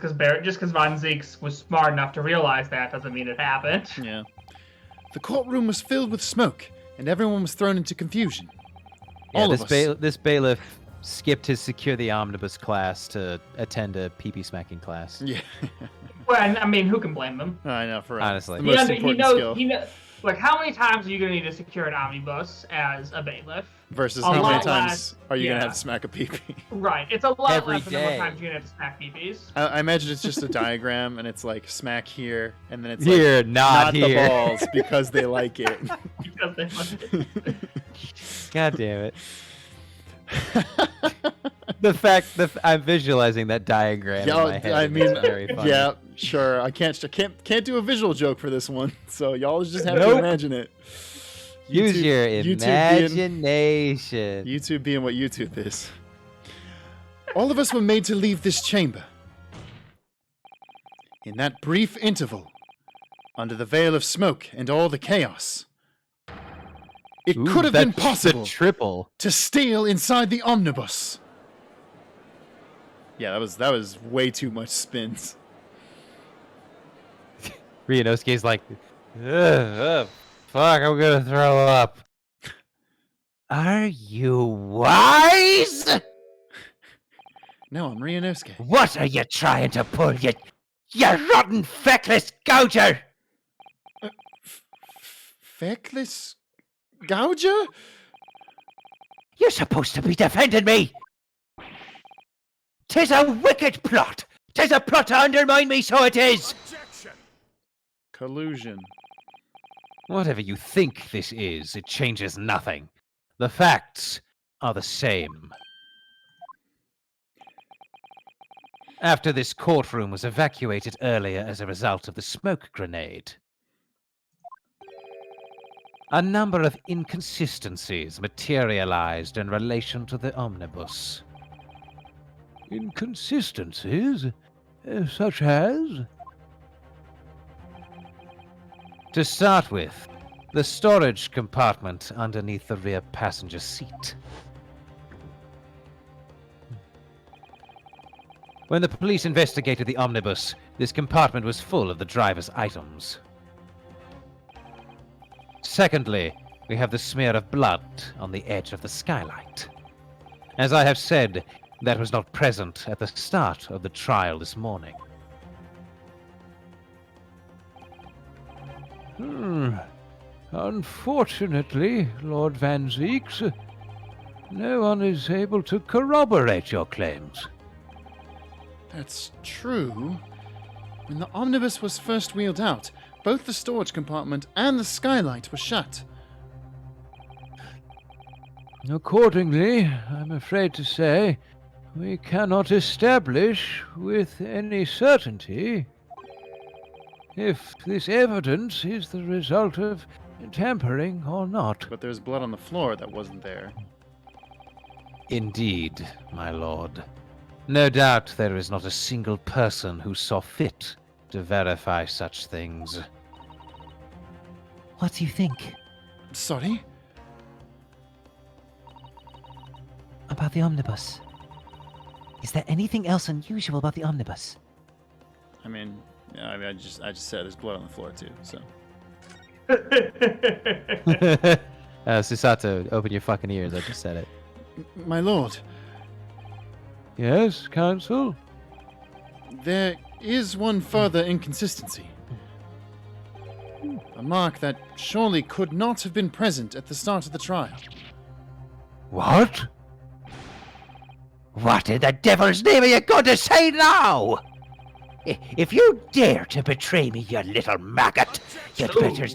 just because Von Zieks was smart enough to realize that doesn't mean it happened. Yeah. The courtroom was filled with smoke, and everyone was thrown into confusion. Yeah, All of us. This bailiff skipped his secure the omnibus class to attend a pee-pee smacking class. Yeah. Well, I mean, who can blame them? I know, for real. Honestly. The most important skill. He knows. Like, how many times are you going to need to secure an omnibus as a bailiff? Versus A how many lot times less, are you going yeah. to have to smack a pee-pee? Right. It's a lot Every less than the number day. of times you're going to have to smack peepees. I imagine it's just a diagram, and it's like smack here, and then it's Here, like not here. the balls because they like it. Because they want it. God damn it. The fact that I'm visualizing that diagram Y'all, in my head. I and mean, it's very funny. yeah, sure. I can't do a visual joke for this one, so y'all just have to Nope. imagine it. Use your YouTube imagination. YouTube being what YouTube is. All of us were made to leave this chamber. In that brief interval, under the veil of smoke and all the chaos, it Ooh, could have been that's possible the triple. to steal inside the omnibus. Yeah, that was way too much spins. Ryunosuke's like, fuck, I'm gonna throw up. Are you wise? No, I'm Ryunosuke. What are you trying to pull, you rotten, feckless gouger? Feckless Gouger? You're supposed to be defending me. 'Tis a wicked plot. 'Tis a plot to undermine me, so it is. Objection! Collusion. Whatever you think this is, it changes nothing. The facts are the same. After this courtroom was evacuated earlier as a result of the smoke grenade, a number of inconsistencies materialized in relation to the omnibus. Inconsistencies? Such as? To start with, the storage compartment underneath the rear passenger seat. When the police investigated the omnibus, this compartment was full of the driver's items. Secondly, we have the smear of blood on the edge of the skylight. As I have said, that was not present at the start of the trial this morning. Unfortunately, Lord Van Zieks, no one is able to corroborate your claims. That's true. When the omnibus was first wheeled out, both the storage compartment and the skylight were shut. Accordingly, I'm afraid to say, we cannot establish with any certainty if this evidence is the result of tampering or not. But there's blood on the floor that wasn't there. Indeed, my lord. No doubt there is not a single person who saw fit to verify such things. What do you think Sorry? about the omnibus? Is there anything else unusual about the omnibus? I mean, I just said there's blood on the floor too. So Susato, open your fucking ears. I just said it. my lord, Yes, counsel? there is one further inconsistency. A mark that surely could not have been present at the start of the trial. What? What in the devil's name are you going to say now? If you dare to betray me, you little maggot, you'd better...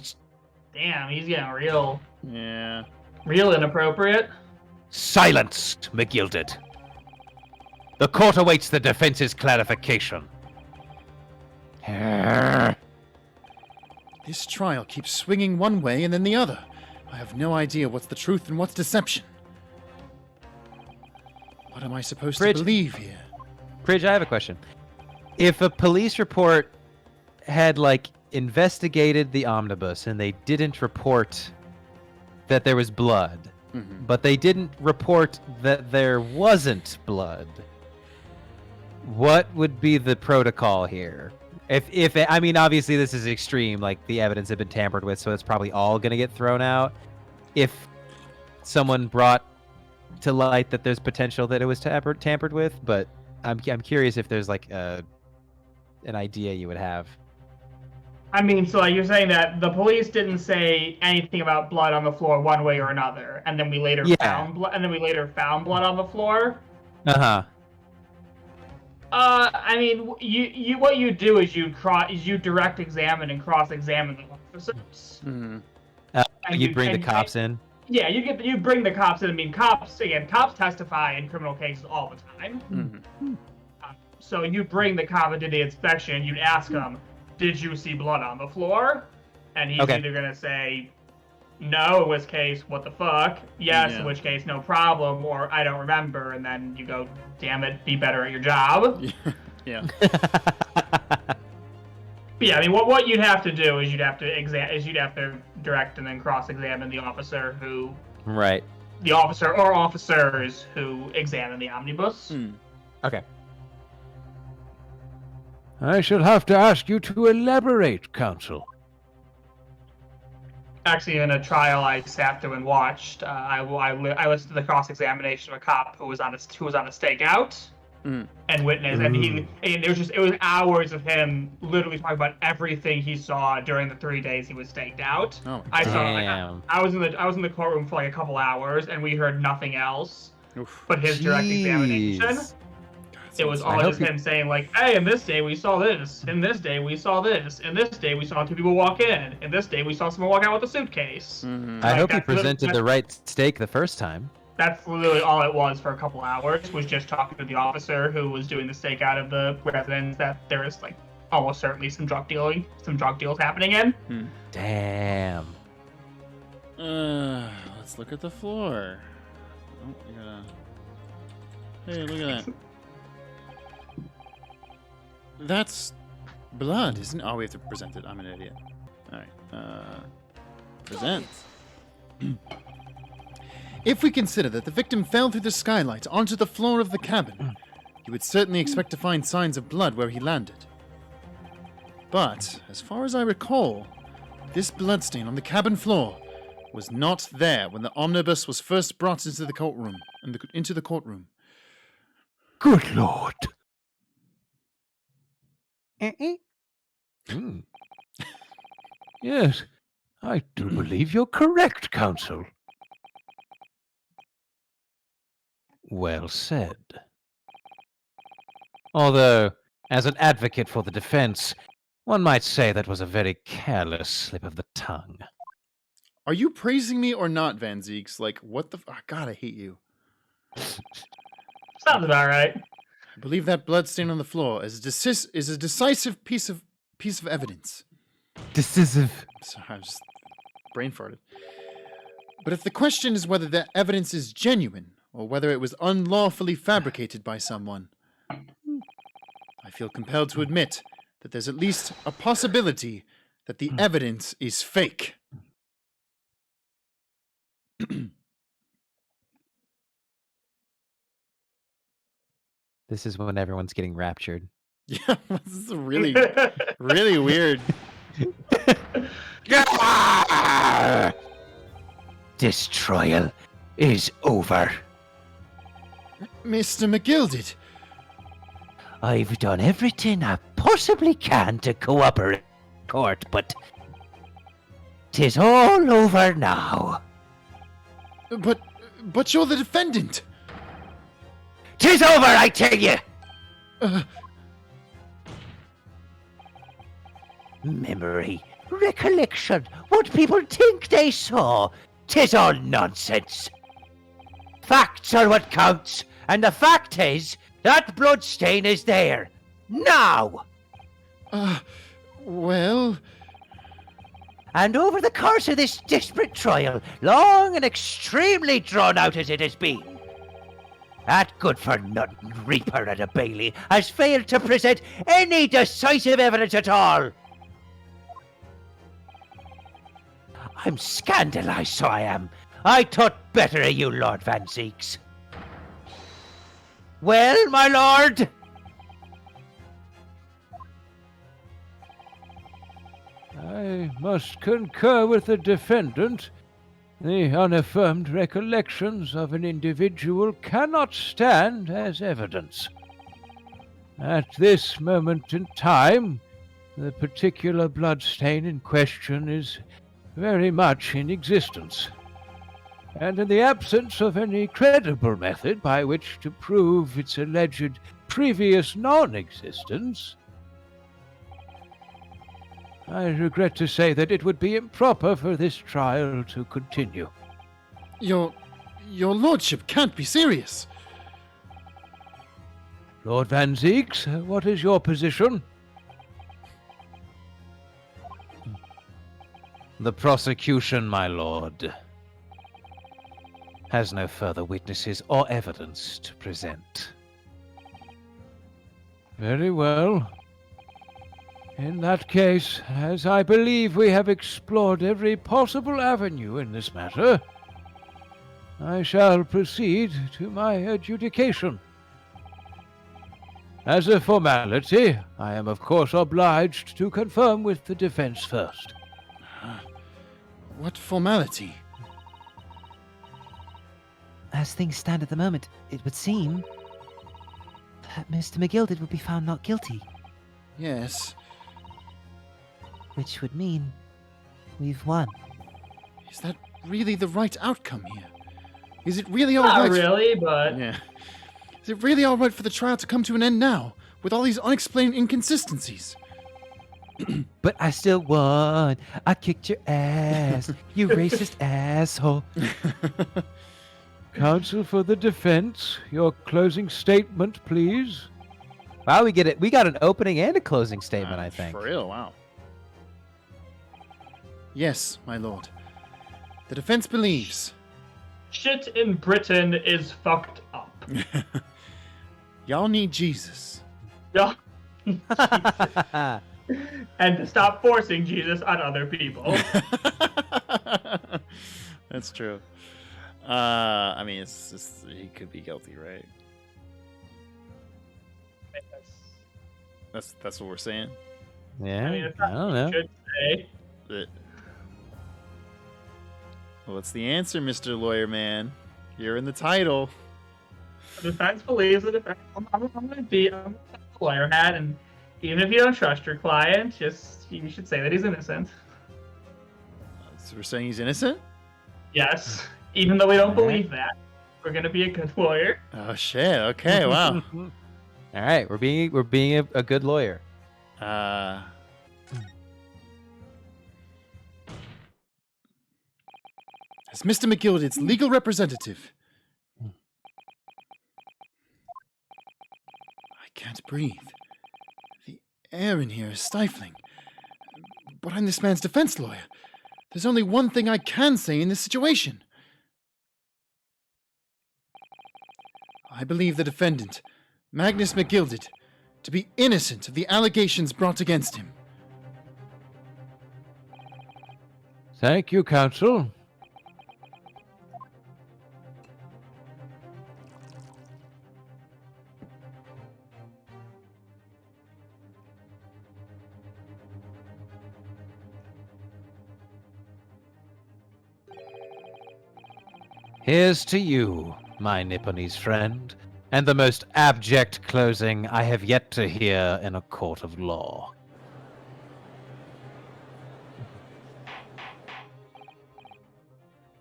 Damn, he's getting real Yeah. inappropriate. Silenced, McGilded. The court awaits the defense's clarification. This trial keeps swinging one way and then the other. I have no idea what's the truth and what's deception. What am I supposed Bridge. to believe here? Pridge, I have a question. If a police report had, like, investigated the omnibus and they didn't report that there was blood, but they didn't report that there wasn't blood, what would be the protocol here? If I mean, obviously this is extreme, like the evidence had been tampered with, so it's probably all going to get thrown out. If someone brought to light that there's potential that it was tampered with, but I'm curious if there's like an idea you would have. I mean, so like you're saying that the police didn't say anything about blood on the floor one way or another, and then we later found blood, blood on the floor. I mean, you what you do is you direct examine and cross examine the officers. You bring the cops in. Yeah, you bring the cops in. I mean, cops testify in criminal cases all the time. So you bring the cop into the inspection. You'd ask him, "Did you see blood on the floor?" And he's either gonna say, "No," in which case, "What the fuck?" "Yes," in which case, "No problem," or "I don't remember," and then you go, "Damn it, be better at your job." Yeah. But yeah, I mean, what you'd have to do is you'd have to direct and then cross-examine the officer who, Right. the officer or officers who examine the omnibus. Okay. I shall have to ask you to elaborate, counsel. Actually, in a trial I sat through and watched, I listened to the cross-examination of a cop who was on a stakeout. And witness, and it was hours of him literally talking about everything he saw during the 3 days he was staked out. Oh, I was in the courtroom for like a couple hours, and we heard nothing else but his direct examination. It was all just him saying like, "Hey, in this day we saw this. In this day we saw this. In this day we saw 2 people walk in. In this day we saw someone walk out with a suitcase." I hope he presented the right stake the first time. That's literally all it was for a couple hours, was just talking to the officer who was doing the stakeout of the residence that there is like almost certainly some drug deals happening in. Damn. Let's look at the floor. Oh, you gotta... Hey, look at that. That's blood, isn't it? Oh, we have to present it. I'm an idiot. Alright. Present. If we consider that the victim fell through the skylight onto the floor of the cabin, you would certainly expect to find signs of blood where he landed. But, as far as I recall, this bloodstain on the cabin floor was not there when the omnibus was first brought into the courtroom. Good Lord. Yes, I do believe you're correct, counsel. Well said. Although, as an advocate for the defense, one might say that was a very careless slip of the tongue. Are you praising me or not, Van Zeeks? Like, what the... God, I hate you. Sounds about right. I believe that bloodstain on the floor is a decisive piece of evidence. Decisive. Sorry, I just brain farted. But if the question is whether that evidence is genuine, or whether it was unlawfully fabricated by someone, I feel compelled to admit that there's at least a possibility that the evidence is fake. This is when everyone's getting raptured. Yeah, this is really, really weird. This trial is over. Mr. McGilded, I've done everything I possibly can to cooperate in court, but 'tis all over now. but you're the defendant. 'Tis over, I tell you! Memory, recollection, what people think they saw, 'tis all nonsense. Facts are what counts, and the fact is, that bloodstain is there. Now! Well... And over the course of this desperate trial, long and extremely drawn out as it has been, that good-for-nothing reaper at a Bailey has failed to present any decisive evidence at all. I'm scandalized, so I am. I thought better of you, Lord Van Zeeks. Well, my lord? I must concur with the defendant. The unaffirmed recollections of an individual cannot stand as evidence. At this moment in time, the particular bloodstain in question is very much in existence. And in the absence of any credible method by which to prove its alleged previous non-existence, I regret to say that it would be improper for this trial to continue. Your lordship can't be serious. Lord Van Zeeks, what is your position? The prosecution, my lord, has no further witnesses or evidence to present. Very well. In that case, as I believe we have explored every possible avenue in this matter, I shall proceed to my adjudication. As a formality, I am of course obliged to confirm with the defense first. What formality? As things stand at the moment, it would seem that Mr. McGilded would be found not guilty, Yes. which would mean we've won. Is that really the right outcome here? Is it really all Not right? really, but Yeah. Is it really all right for the trial to come to an end now, with all these unexplained inconsistencies? But I still won. I kicked your ass, you racist asshole. Counsel for the defense, your closing statement, please. Wow, we get it. We got an opening and a closing statement, I think. For real, wow. Yes, my lord. The defense believes. shit in Britain is fucked up. Y'all need Jesus. Yeah. And to stop forcing Jesus on other people. That's true. I mean, it's just, he could be guilty, right? That's what we're saying. Yeah, I mean, it's I not don't what know. you should say. What's the answer, Mr. Lawyer Man? You're in the title. The defense believes the defense. I'm gonna be a lawyer hat, and even if you don't trust your client, you should say that he's innocent. So we're saying he's innocent? Yes, even though we don't believe that, we're gonna be a good lawyer. Oh shit! Okay, wow. All right, we're being a good lawyer. As Mr. McGilded's legal representative, I can't breathe. The air in here is stifling. But I'm this man's defense lawyer. There's only one thing I can say in this situation. I believe the defendant Magnus McGilded to be innocent of the allegations brought against him. Thank you, counsel. Here's to you, my Nipponese friend, and the most abject closing I have yet to hear in a court of law.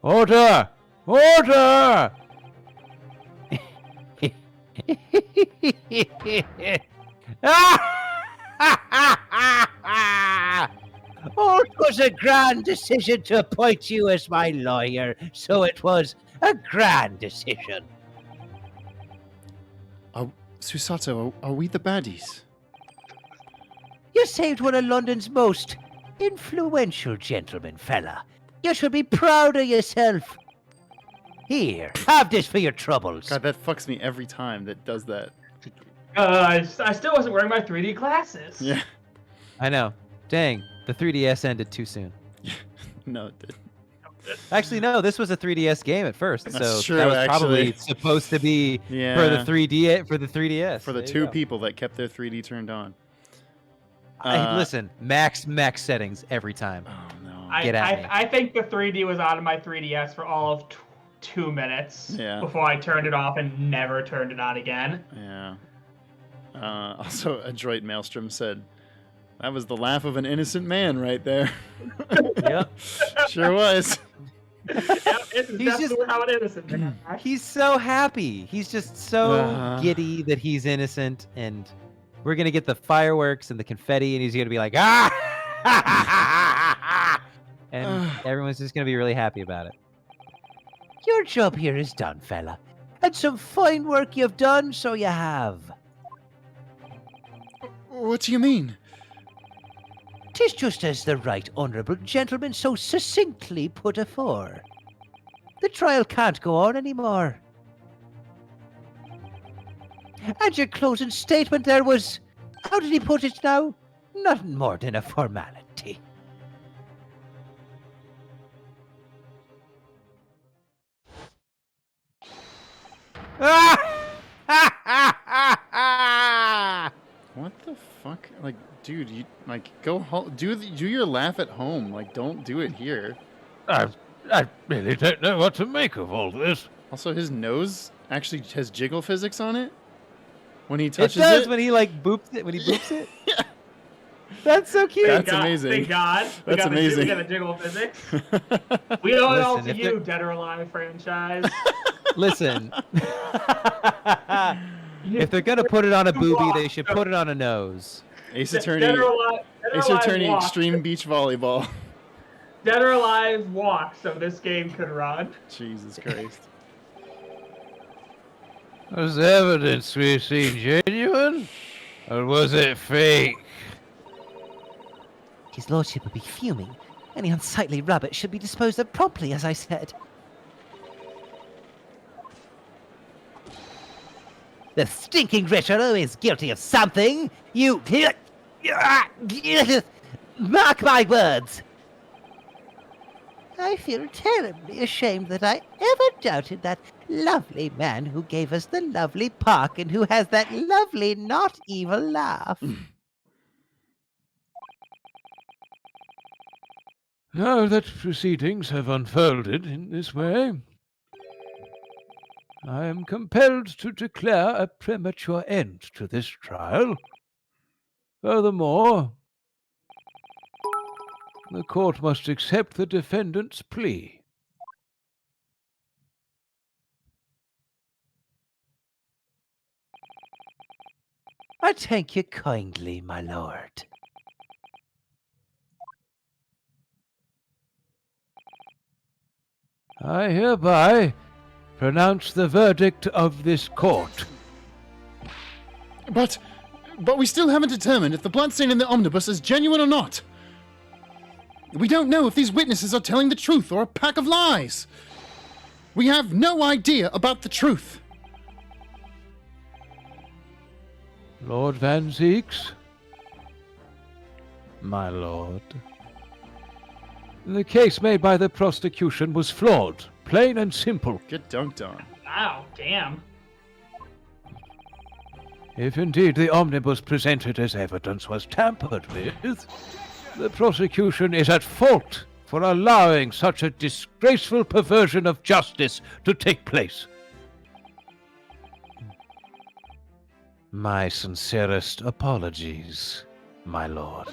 Order! Order! Oh, it was a grand decision to appoint you as my lawyer, so it was a grand decision. Susato, are we the baddies? You saved one of London's most influential gentlemen, fella. You should be proud of yourself. Here, have this for your troubles. God, that fucks me every time that does that. I still wasn't wearing my 3D glasses. Yeah. I know. Dang, the 3DS ended too soon. No, it didn't. Actually, no, this was a 3DS game at first, That's so true, that was probably actually. supposed to be Yeah. for the 3DS. For the There you two go. people that kept their 3D turned on. Listen, max settings every time. Oh no. Get at me. I think the 3D was on my 3DS for all of 2 minutes before I turned it off and never turned it on again. Yeah. Also, Adroit Maelstrom said, "That was the laugh of an innocent man right there." Yep. Sure was. He's just how an innocent man. He's so happy. He's just so giddy that he's innocent, and we're gonna get the fireworks and the confetti, and he's gonna be like, ah, and everyone's just gonna be really happy about it. Your job here is done, fella. And some fine work you've done, so you have. What do you mean? 'Tis just as the right honourable gentleman so succinctly put afore. The trial can't go on anymore. And your closing statement there was, how did he put it now? Nothing more than a formality. What the fuck? Like, dude, you go home. Do your laugh at home. Like, don't do it here. I really don't know what to make of all this. Also, his nose actually has jiggle physics on it. When he touches It does when he like boops it. When he boops it. Yeah. That's so cute. That's amazing. Thank God. That's amazing. We got the jiggle physics. We owe it all Listen, to if you, they're- Dead or Alive franchise. Listen. If they're gonna put it on a boobie, they should put it on a nose. Ace Dead Attorney. or Alive, Ace Attorney walk. Extreme Beach Volleyball. Dead or Alive walk, so this game could run. Jesus Christ. Was the evidence we seen genuine? Or was it fake? His lordship would be fuming. Any unsightly rabbit should be disposed of promptly, as I said. The stinking Richard is guilty of something. You... Mark my words. I feel terribly ashamed that I ever doubted that lovely man who gave us the lovely park and who has that lovely not evil laugh. Now that proceedings have unfolded in this way, I am compelled to declare a premature end to this trial. Furthermore, the court must accept the defendant's plea. I thank you kindly, my lord. I hereby pronounce the verdict of this court. But we still haven't determined if the bloodstain in the omnibus is genuine or not. We don't know if these witnesses are telling the truth or a pack of lies. We have no idea about the truth. Lord Van Zeeks, My lord. the case made by the prosecution was flawed, plain and simple. Get dunked on. Wow, damn. If indeed the omnibus presented as evidence was tampered with, the prosecution is at fault for allowing such a disgraceful perversion of justice to take place. My sincerest apologies, my lord.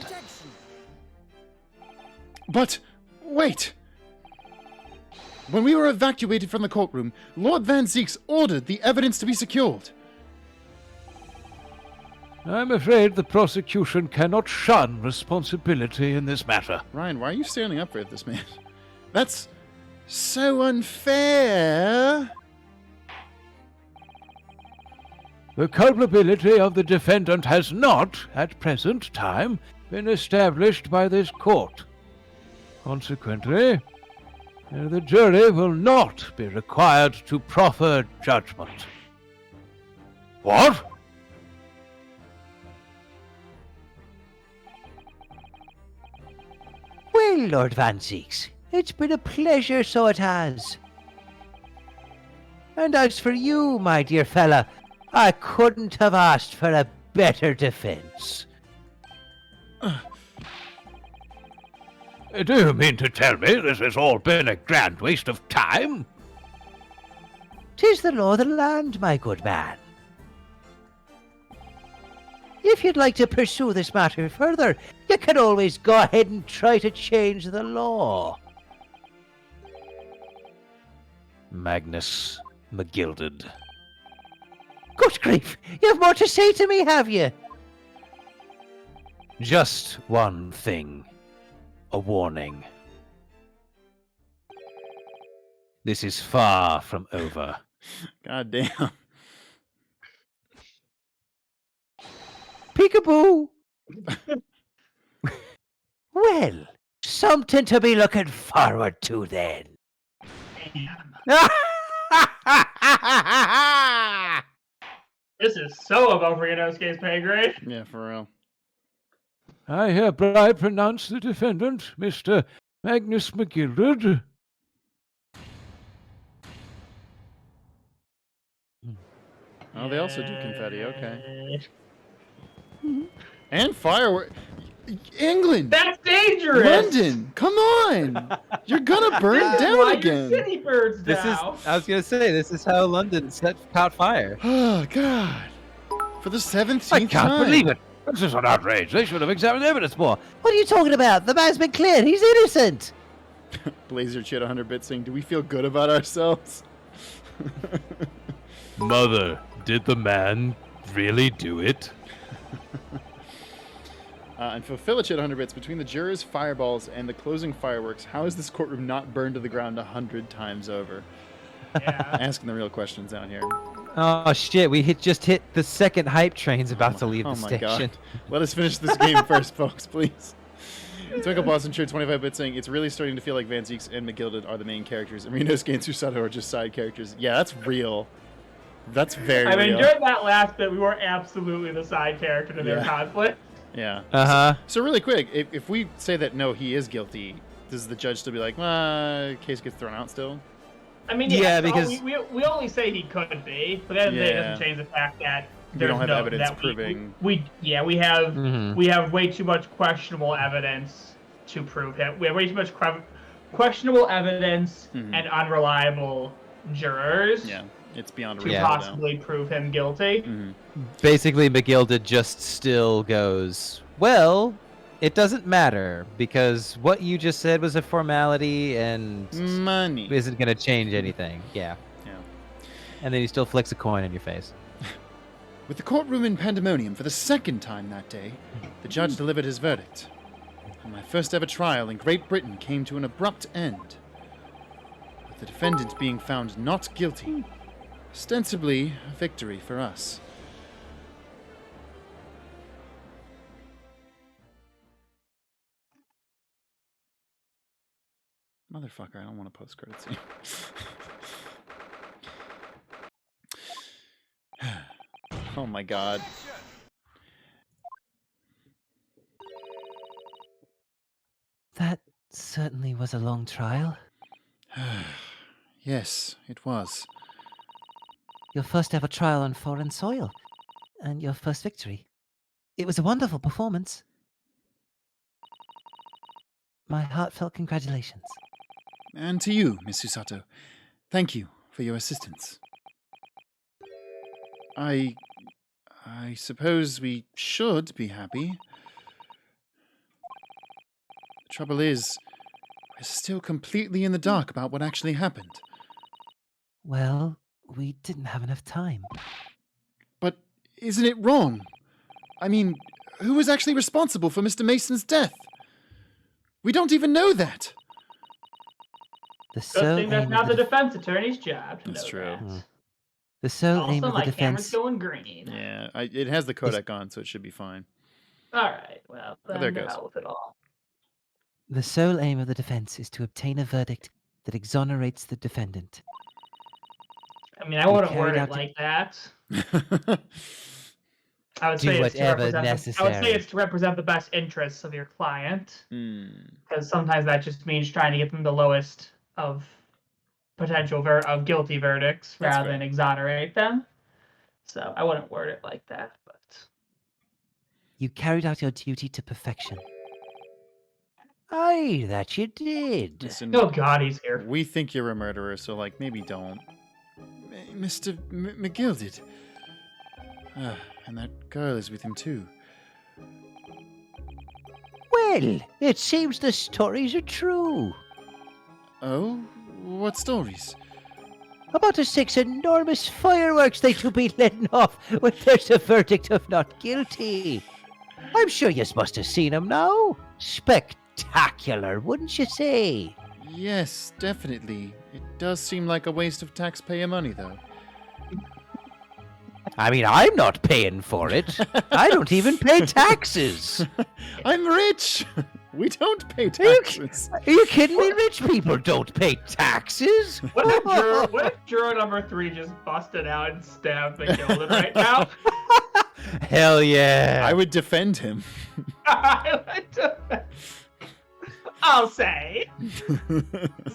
But, wait! When we were evacuated from the courtroom, Lord Van Zeeks ordered the evidence to be secured. I'm afraid the prosecution cannot shun responsibility in this matter. Ryan, why are you standing up for this man? That's so unfair. The culpability of the defendant has not, at present time, been established by this court. Consequently, the jury will not be required to proffer judgment. What? Well, Lord Van Zeeks, it's been a pleasure, so it has. And as for you, my dear fella, I couldn't have asked for a better defense. Do you mean to tell me this has all been a grand waste of time? 'Tis the law of the land, my good man. If you'd like to pursue this matter further, you can always go ahead and try to change the law. Magnus McGilded. Good grief, you have more to say to me, have you? Just one thing. A warning. This is far from over. God damn. Peekaboo! Well, something to be looking forward to then. This is so above Renosuke's pay grade. Yeah, for real. I hereby pronounce the defendant, Mr. Magnus McGilded. Oh, they also do confetti, okay. And fireworks. England! That's dangerous! London! Come on! You're gonna burn This is down why again! You're city birds This is, now. I was gonna say, this is how London caught fire. Oh, God. For the 17th I time. can't believe it. This is an outrage. They should have examined evidence more. What are you talking about? The man's been cleared. He's innocent. Blazer Chit 100-bit saying, do we feel good about ourselves? Mother, did the man really do it? And fulfill it, 100 bits. Between the jurors' fireballs and the closing fireworks, how is this courtroom not burned to the ground 100 times over? Yeah. Asking the real questions out here. Oh shit, we just hit the second hype train's about to leave Oh the my station. God. Let us finish this game first, folks, please. Twinkle Boston Shirt 25-bit saying, it's really starting to feel like Van Zeeks and McGilded are the main characters, and Renosuke and Susato are just side characters. Yeah, that's real. That's very I mean, real. during that last bit, we were absolutely the side character to their Yeah. conflict. Yeah. Uh-huh. So really quick, if we say that, no, he is guilty, does the judge still be like, case gets thrown out still? I mean, Yeah, so because- we only say he could be, but then it Yeah. doesn't change the fact that We there's don't have no, evidence that proving. we have Mhm. we have way too much questionable evidence to prove him. We have way too much questionable evidence Mhm. and unreliable jurors Yeah, it's beyond a to reasonable doubt. possibly prove him guilty. Mhm. Basically, McGilded just still goes, well, it doesn't matter, because what you just said was a formality and Money. isn't going to change anything. Yeah. Yeah. And then he still flicks a coin in your face. With the courtroom in pandemonium for the second time that day, the judge delivered his verdict. And my first ever trial in Great Britain came to an abrupt end, with the defendant being found not guilty. Ostensibly a victory for us. Motherfucker, I don't want to post credit scene. Oh my God. certainly was a long trial. Yes, it was. Your first ever trial on foreign soil. And your first victory. It was a wonderful performance. My heartfelt congratulations. And to you, Miss Susato. Thank you for your assistance. I suppose we should be happy. The trouble is, we're still completely in the dark about what actually happened. Well, we didn't have enough time. But isn't it wrong? I mean, who was actually responsible for Mr. Mason's death? We don't even know that. The Good sole thing that's aim not of the the defense attorney's job to That's know true. that. The sole aim Also, of the my camera's defense. going green. Yeah, it has the codec on, so it should be fine. All right, well, then there it to goes. hell with it all. The sole aim of the defense is to obtain a verdict that exonerates the defendant. I mean, I wouldn't word carried it out like that. I would Do say it's to whatever represent. I would necessary. say it's to represent the best interests of your client, because sometimes that just means trying to get them the lowest of potential of guilty verdicts That's rather fair. than exonerate them. So I wouldn't word it like that, but You carried out your duty to perfection. Aye, that you did. Listen, oh god, he's here. we think you're a murderer, so, like, maybe don't. Mr. McGilded. And that girl is with him, too. Well, it seems the stories are true. Oh? What stories? About the 6 enormous fireworks they to be letting off when there's a verdict of not guilty. I'm sure you must have seen 'em now. Spectacular, wouldn't you say? Yes, definitely. It does seem like a waste of taxpayer money, though. I mean, I'm not paying for it. I don't even pay taxes. I'm rich! We don't pay taxes. Are you kidding me? Rich people don't pay taxes. What if juror number 3 just busted out and stabbed McGilden right now? Hell yeah. I would defend him. I'll say,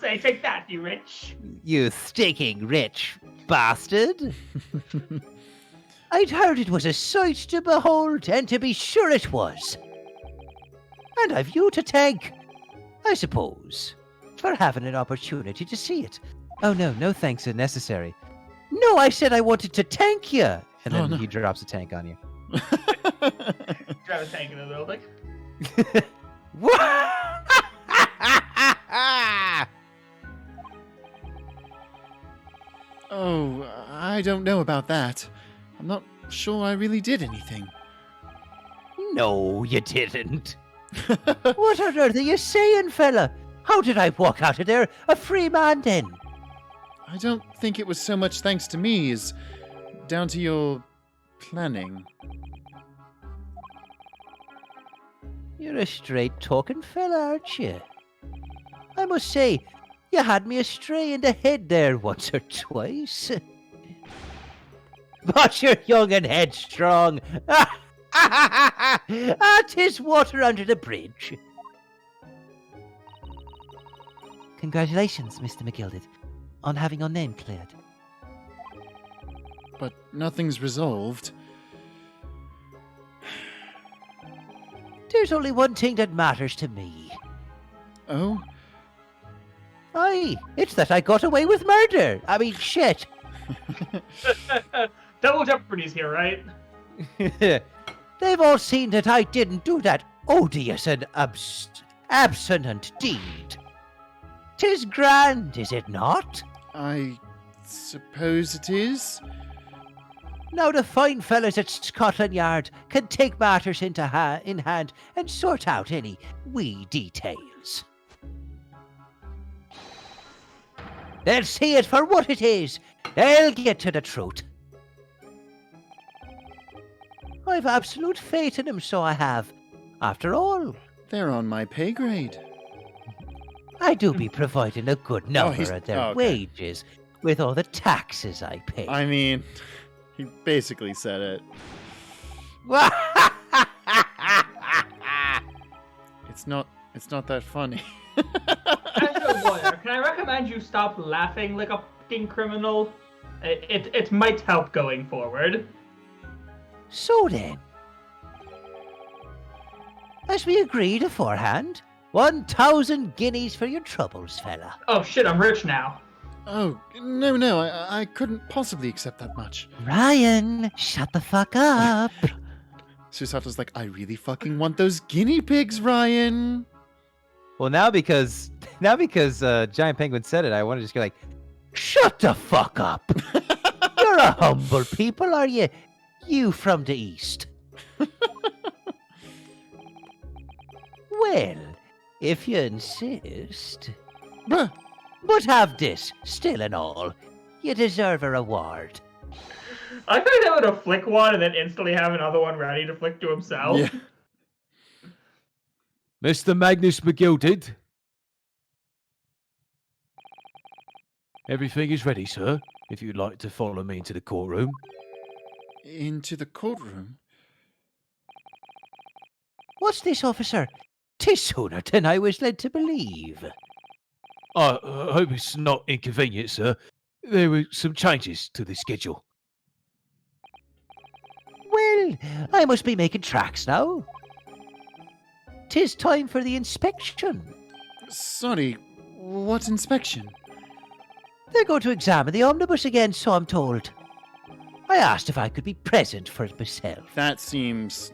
take that, you rich. You stinking rich bastard. I'd heard it was a sight to behold, and to be sure it was. And I've you to thank, I suppose, for having an opportunity to see it. Oh no, no thanks are necessary. No, I said I wanted to thank you. And then he drops a tank on you. Drive a tank in the building. Oh, I don't know about that. I'm not sure I really did anything. No, you didn't. What on earth are you saying, fella? How did I walk out of there a free man then? I don't think it was so much thanks to me as down to your planning. You're a straight-talking fella, aren't you? I must say, you had me astray in the head there once or twice. But you're young and headstrong. Ah, 'tis water under the bridge. Congratulations, Mr. McGilded, on having your name cleared. But nothing's resolved. There's only one thing that matters to me. Oh? Aye, it's that I got away with murder. I mean, shit. Double Jeopardy's here, right? They've all seen that I didn't do that odious and abstinent deed. 'Tis grand, is it not? I suppose it is. Now the fine fellas at Scotland Yard can take matters in hand and sort out any wee details. They'll see it for what it is. They'll get to the truth. I've absolute faith in them, so I have. After all, They're on my pay grade. I do be providing a good number of their okay. wages with all the taxes I pay. I mean, he basically said it. It's not that funny. As a lawyer, can I recommend you stop laughing like a fucking criminal? It might help going forward. So then, as we agreed beforehand, 1,000 guineas for your troubles, fella. Oh shit, I'm rich now. Oh, no, I couldn't possibly accept that much. Ryan, shut the fuck up. Susato's like, I really fucking want those guinea pigs, Ryan. Well, now because Giant Penguin said it, I want to just go like, Shut the fuck up. You're a humble people, are you? You from the east. Well, if you insist. Bruh. But have this, still and all. You deserve a reward. I think that would have flick one and then instantly have another one ready to flick to himself. Yeah. Mr. Magnus McGilded. Everything is ready, sir, if you'd like to follow me into the courtroom. Into the courtroom? What's this, officer? 'Tis sooner than I was led to believe. I hope it's not inconvenient, sir. There were some changes to the schedule. Well, I must be making tracks now. 'Tis time for the inspection. Sorry, what inspection? They're going to examine the omnibus again, so I'm told. I asked if I could be present for it myself. That seems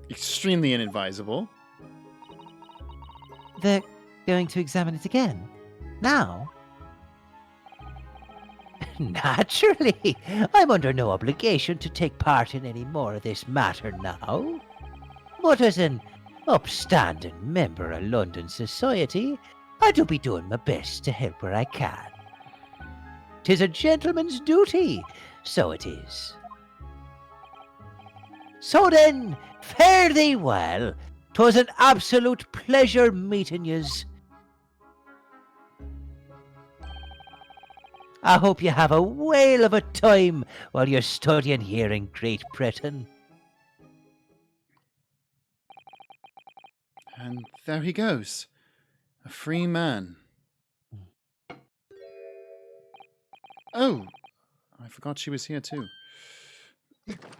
extremely inadvisable. They're going to examine it again? Now? Naturally. I'm under no obligation to take part in any more of this matter now. But as an upstanding member of London society, I do be doing my best to help where I can. 'Tis a gentleman's duty, so it is. So then, fare thee well. 'Twas an absolute pleasure meeting yous. I hope you have a whale of a time while you're studying here in Great Britain. And there he goes. A free man. Oh, I forgot she was here too.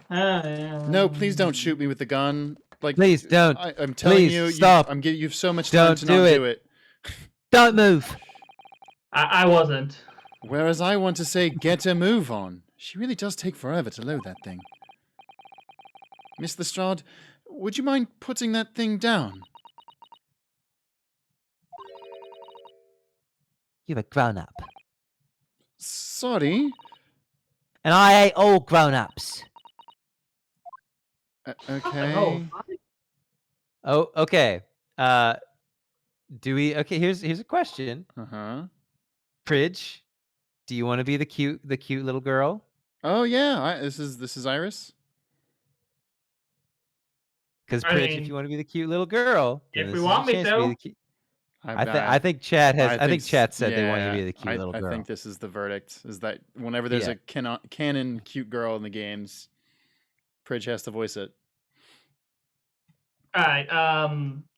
No, please don't shoot me with the gun. Like, Please don't. I'm telling Please, you, stop. I'm giving you so much time Don't to do not it. do it. Don't move. I wasn't. Whereas I want to say, get a move on. She really does take forever to load that thing. Miss Lestrade, would you mind putting that thing down? You're a grown-up. Sorry. And I hate all grown-ups. Okay. oh, okay. Do we? Okay, here's a question. Uh-huh. Pridge, do you want to be the cute little girl? Oh yeah, this is Iris. Because I Pridge, mean, if you want to be the cute little girl, if then we this is want your me chance to be to. the cute. I think Chat has. I think Chat said they want you to be the cute little girl. I think this is the verdict: is that whenever there's Yeah. a canon cute girl in the games, Pridge has to voice it. All right.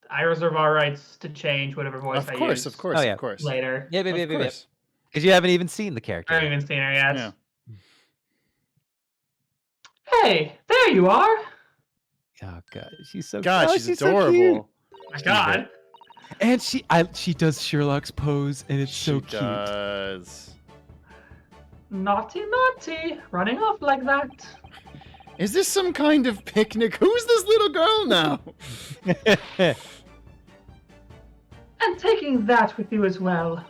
I reserve our rights to change whatever voice I use. Of course, Oh, yeah. of course. Later. Yeah, Of yeah. course. Because you haven't even seen the character. I haven't even seen her yet. Yeah. Hey, there you are. Oh god, she's so. God, oh, she's so cute. adorable. My God. And she does Sherlock's pose, and it's so She cute. does. Naughty, naughty. Running off like that. Is this some kind of picnic? Who's this little girl now? And taking that with you as well.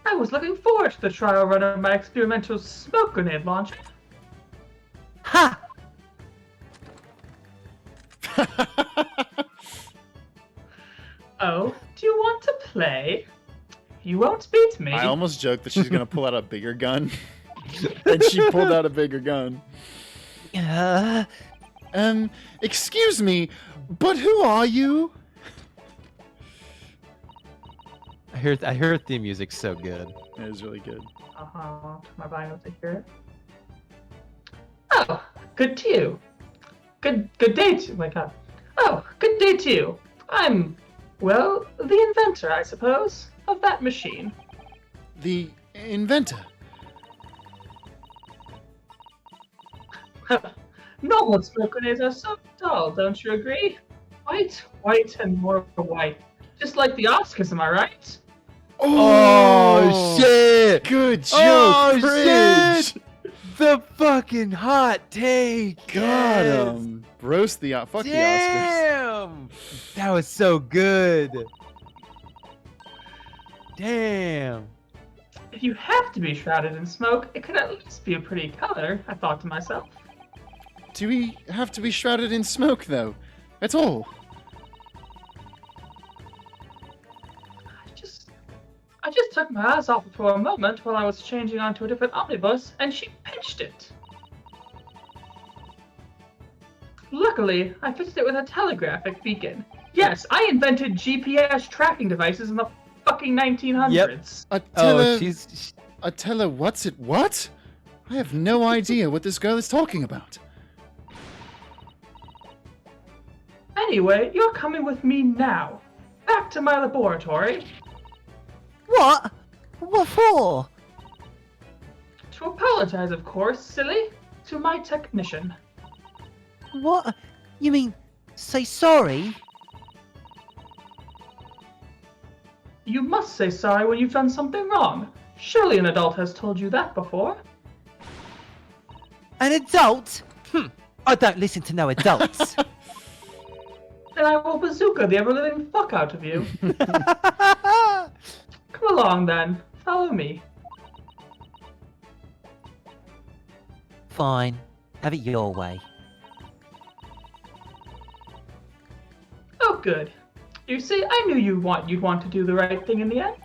I was looking forward to the trial run of my experimental smoke grenade launcher. Ha! Oh, do you want to play? You won't beat me. I almost joked that she's gonna pull out a bigger gun, and she pulled out a bigger gun. Excuse me, but who are you? I hear theme music's so good. It is really good. My bio to hear it. Oh, good to you. Good day to my God. Oh, good day to you. I'm, well, the inventor, I suppose, of that machine. The inventor? Normal smoke grenades are so dull, don't you agree? White, and more white. Just like the Oscars, am I right? Oh, shit! Good joke, Oh, Fridge! shit! The fucking hot take! Got Yes! him. Roast the fuck the Oscars. Damn! That was so good. Damn. If you have to be shrouded in smoke, it could at least be a pretty color, I thought to myself. Do we have to be shrouded in smoke, though? At all? I just took my eyes off it for a moment while I was changing onto a different omnibus, and she pinched it. Luckily, I fixed it with a telegraphic beacon. Yes, I invented GPS tracking devices in the fucking 1900s. What's it? What? I have no idea what this girl is talking about. Anyway, you're coming with me now. Back to my laboratory. What? What for? To apologize, of course, silly. To my technician. What? You mean, say sorry? You must say sorry when you've done something wrong. Surely an adult has told you that before. An adult? I don't listen to no adults. Then I will bazooka the ever-living fuck out of you. Come along, then. Follow me. Fine. Have it your way. Oh, good. You see, I knew you'd want to do the right thing in the end.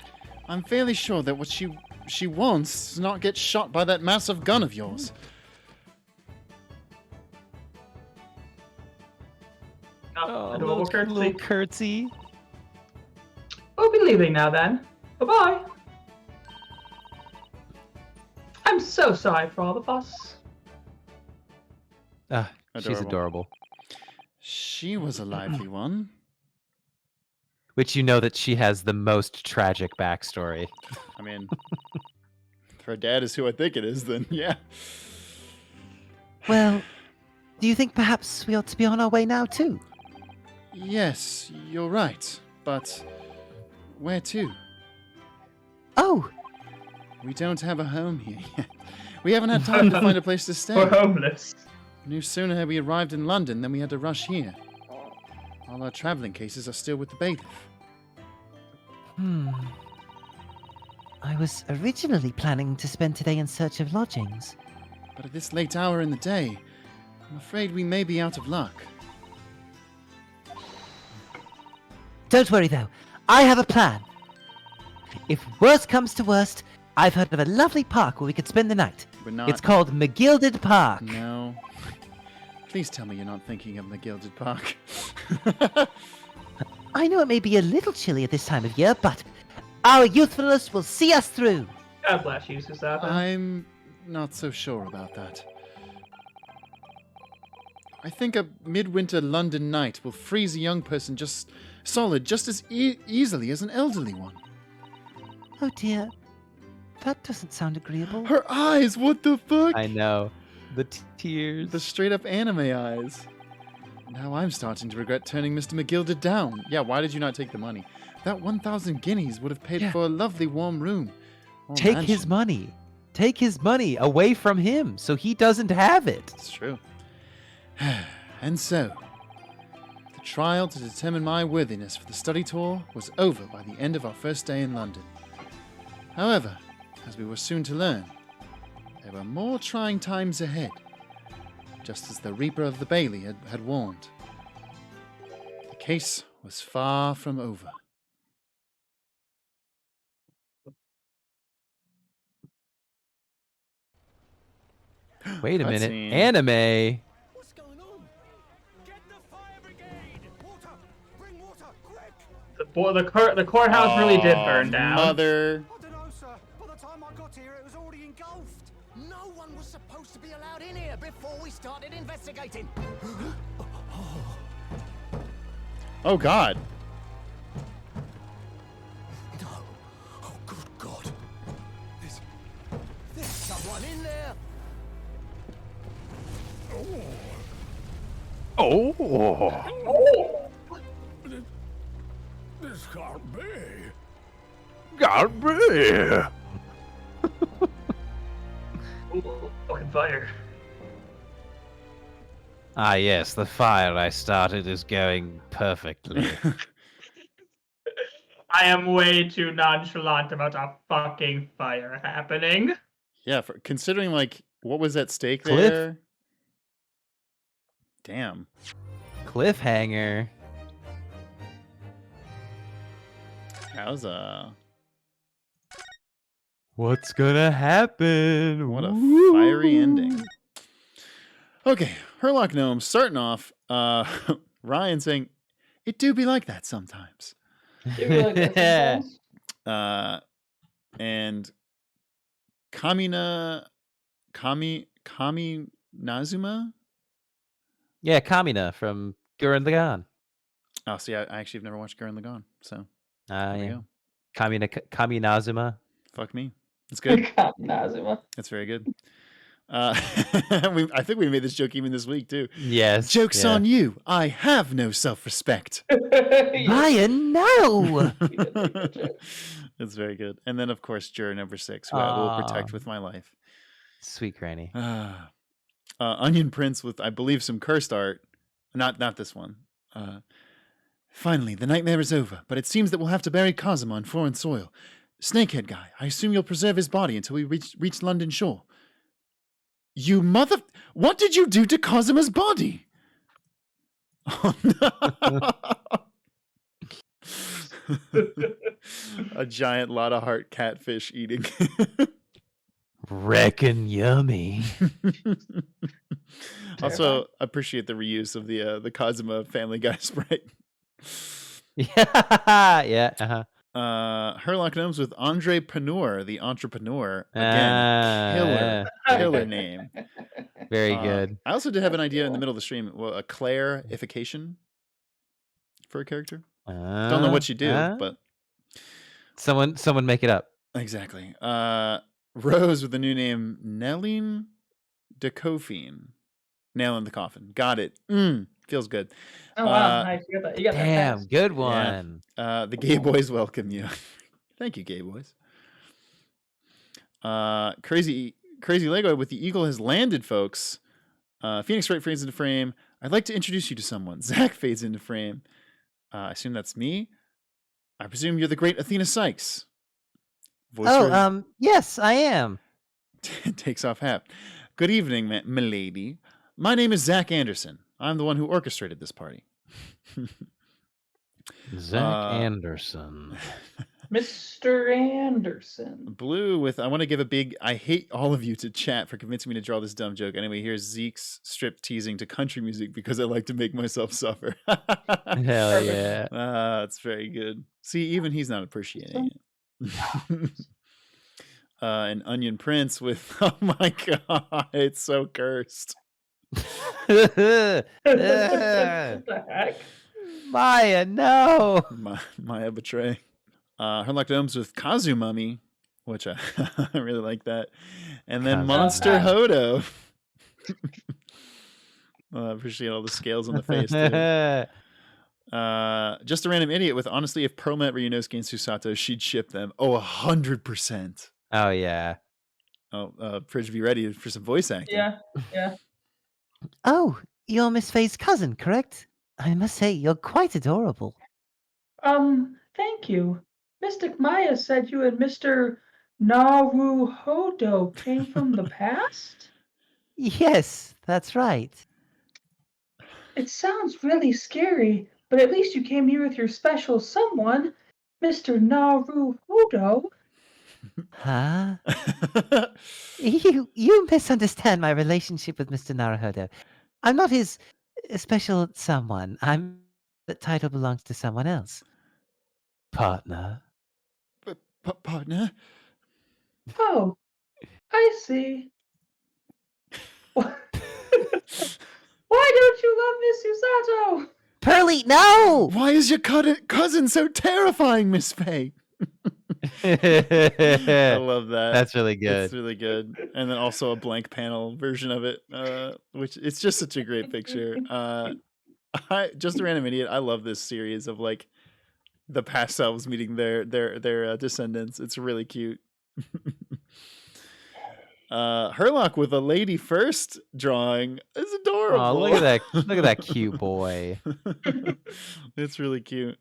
I'm fairly sure that what she wants is not get shot by that massive gun of yours. Oh, adorable curtsy. Little curtsy. We'll be leaving now, then. Bye-bye. I'm so sorry for all the fuss. She's adorable. She was a lively one. Which you know that she has the most tragic backstory. I mean, if her dad is who I think it is, then yeah. Well, do you think perhaps we ought to be on our way now, too? Yes, you're right. But where to? Oh, We don't have a home here yet. We haven't had time to find a place to stay. We're homeless. No sooner had we arrived in London than we had to rush here. All our travelling cases are still with the bailiff. I was originally planning to spend today in search of lodgings. But at this late hour in the day, I'm afraid we may be out of luck. Don't worry, though. I have a plan. If worst comes to worst, I've heard of a lovely park where we could spend the night. We're not... It's called McGilded Park. No. Please tell me you're not thinking of the Gilded Park. I know it may be a little chilly at this time of year, but our youthfulness will see us through. God bless you, Susanna. I'm not so sure about that. I think a midwinter London night will freeze a young person just as easily as an elderly one. Oh dear. That doesn't sound agreeable. Her eyes, what the fuck? I know. The tears. The straight up anime eyes. Now I'm starting to regret turning Mr. McGilded down. Yeah, why did you not take the money? That 1,000 guineas would have paid for a lovely warm room. Take his money. Take his money away from him so he doesn't have it. It's true. And so, the trial to determine my worthiness for the study tour was over by the end of our first day in London. However, as we were soon to learn, there were more trying times ahead, just as the Reaper of the Bailey had warned. The case was far from over. Wait a minute. Cutscene. Anime. What's going on? Get the fire brigade! Water! Bring water, quick! The courthouse really did burn down. Mother. I don't know, sir. By the time I got here, it was already engulfed. No one was supposed to be allowed in here before we started investigating. Oh, God. No. Oh, good God. There's someone in there. Oh, this can't be. Can't be. Ooh, fucking fire. Ah, yes, the fire I started is going perfectly. I am way too nonchalant about a fucking fire happening. Yeah, considering, like, what was at stake Cliff? there? Damn. Cliffhanger. That was a... What's gonna happen? What a Woo! fiery ending. Okay, Herlock Gnome starting off. Ryan saying, "It do be like that sometimes." And Kaminazuma. Yeah, Kamina from Gurren Lagann. Oh, see, I actually have never watched Gurren Lagann, so Ah, there we yeah. go. Kaminazuma. Fuck me. It's good. Nazuma. That's very good. I think we made this joke even this week too. Yes. Joke's yeah. on you. I have no self-respect. Ryan, no! It's very good. And then, of course, juror number 6, who I will protect with my life. Sweet granny. Onion Prince with, I believe, some cursed art. Not this one. Finally, the nightmare is over, but it seems that we'll have to bury Kazuma on foreign soil. Snakehead guy, I assume you'll preserve his body until we reach London shore. You mother... What did you do to Kazuma's body? Oh, no. A giant Lotta Heart catfish eating. Reckon yummy. Also, appreciate the reuse of the Kazuma Family Guy sprite. Yeah, yeah. Uh-huh. Herlock Gnomes with Andre Panur, the entrepreneur. Again, killer name. Very good. I also did have an idea in the middle of the stream. Well, a clarification for a character. Don't know what you do, but someone make it up. Exactly. Rose with the new name Nelline Decophine. Nail in the coffin. Got it. Feels good. Oh wow, nice. You got that Damn, fast. good one. Yeah. The gay boys welcome you. Thank you, gay boys. Crazy Lego with the eagle has landed, folks. Phoenix Wright fades into frame. I'd like to introduce you to someone. Zach fades into frame. I assume that's me. I presume you're the great Athena Sykes. Yes, I am. Takes off hat. Good evening, milady. My name is Zach Anderson. I'm the one who orchestrated this party. Zach Anderson. Mr. Anderson. Blue with, I want to give a big, I hate all of you to chat for convincing me to draw this dumb joke. Anyway, here's Zeke's strip teasing to country music because I like to make myself suffer. Hell yeah. It's very good. See, even he's not appreciating it. An Onion Prince with, oh my God, it's so cursed. What the heck? Maya, no. Maya betray. Herlock Gnomes with Kazu Mummy, which I really like that. And then Monster Hodo. I appreciate all the scales on the face, too. Just a random idiot with, honestly, if Pearl met Ryunosuke and Susato, she'd ship them. Oh, 100%. Oh, yeah. Oh, Pridge, be ready for some voice acting. Yeah. Oh, you're Miss Faye's cousin, correct? I must say, you're quite adorable. Thank you. Mystic Maya said you and Mr. Naruhodo came from the past? Yes, that's right. It sounds really scary, but at least you came here with your special someone, Mr. Naruhodo. Huh? You misunderstand my relationship with Mr. Naruhodo. I'm not his special someone. That title belongs to someone else. Partner. Partner? Oh, I see. Why don't you love Miss Susato? Pearly, no! Why is your cousin so terrifying, Miss Faye? I love that. That's really good. It's really good. And then also a blank panel version of it, which it's just such a great picture. Just a random idiot. I love this series of like the past selves meeting their descendants. It's really cute. Herlock with a lady first drawing is adorable. Oh, look at that! Look at that cute boy. It's really cute.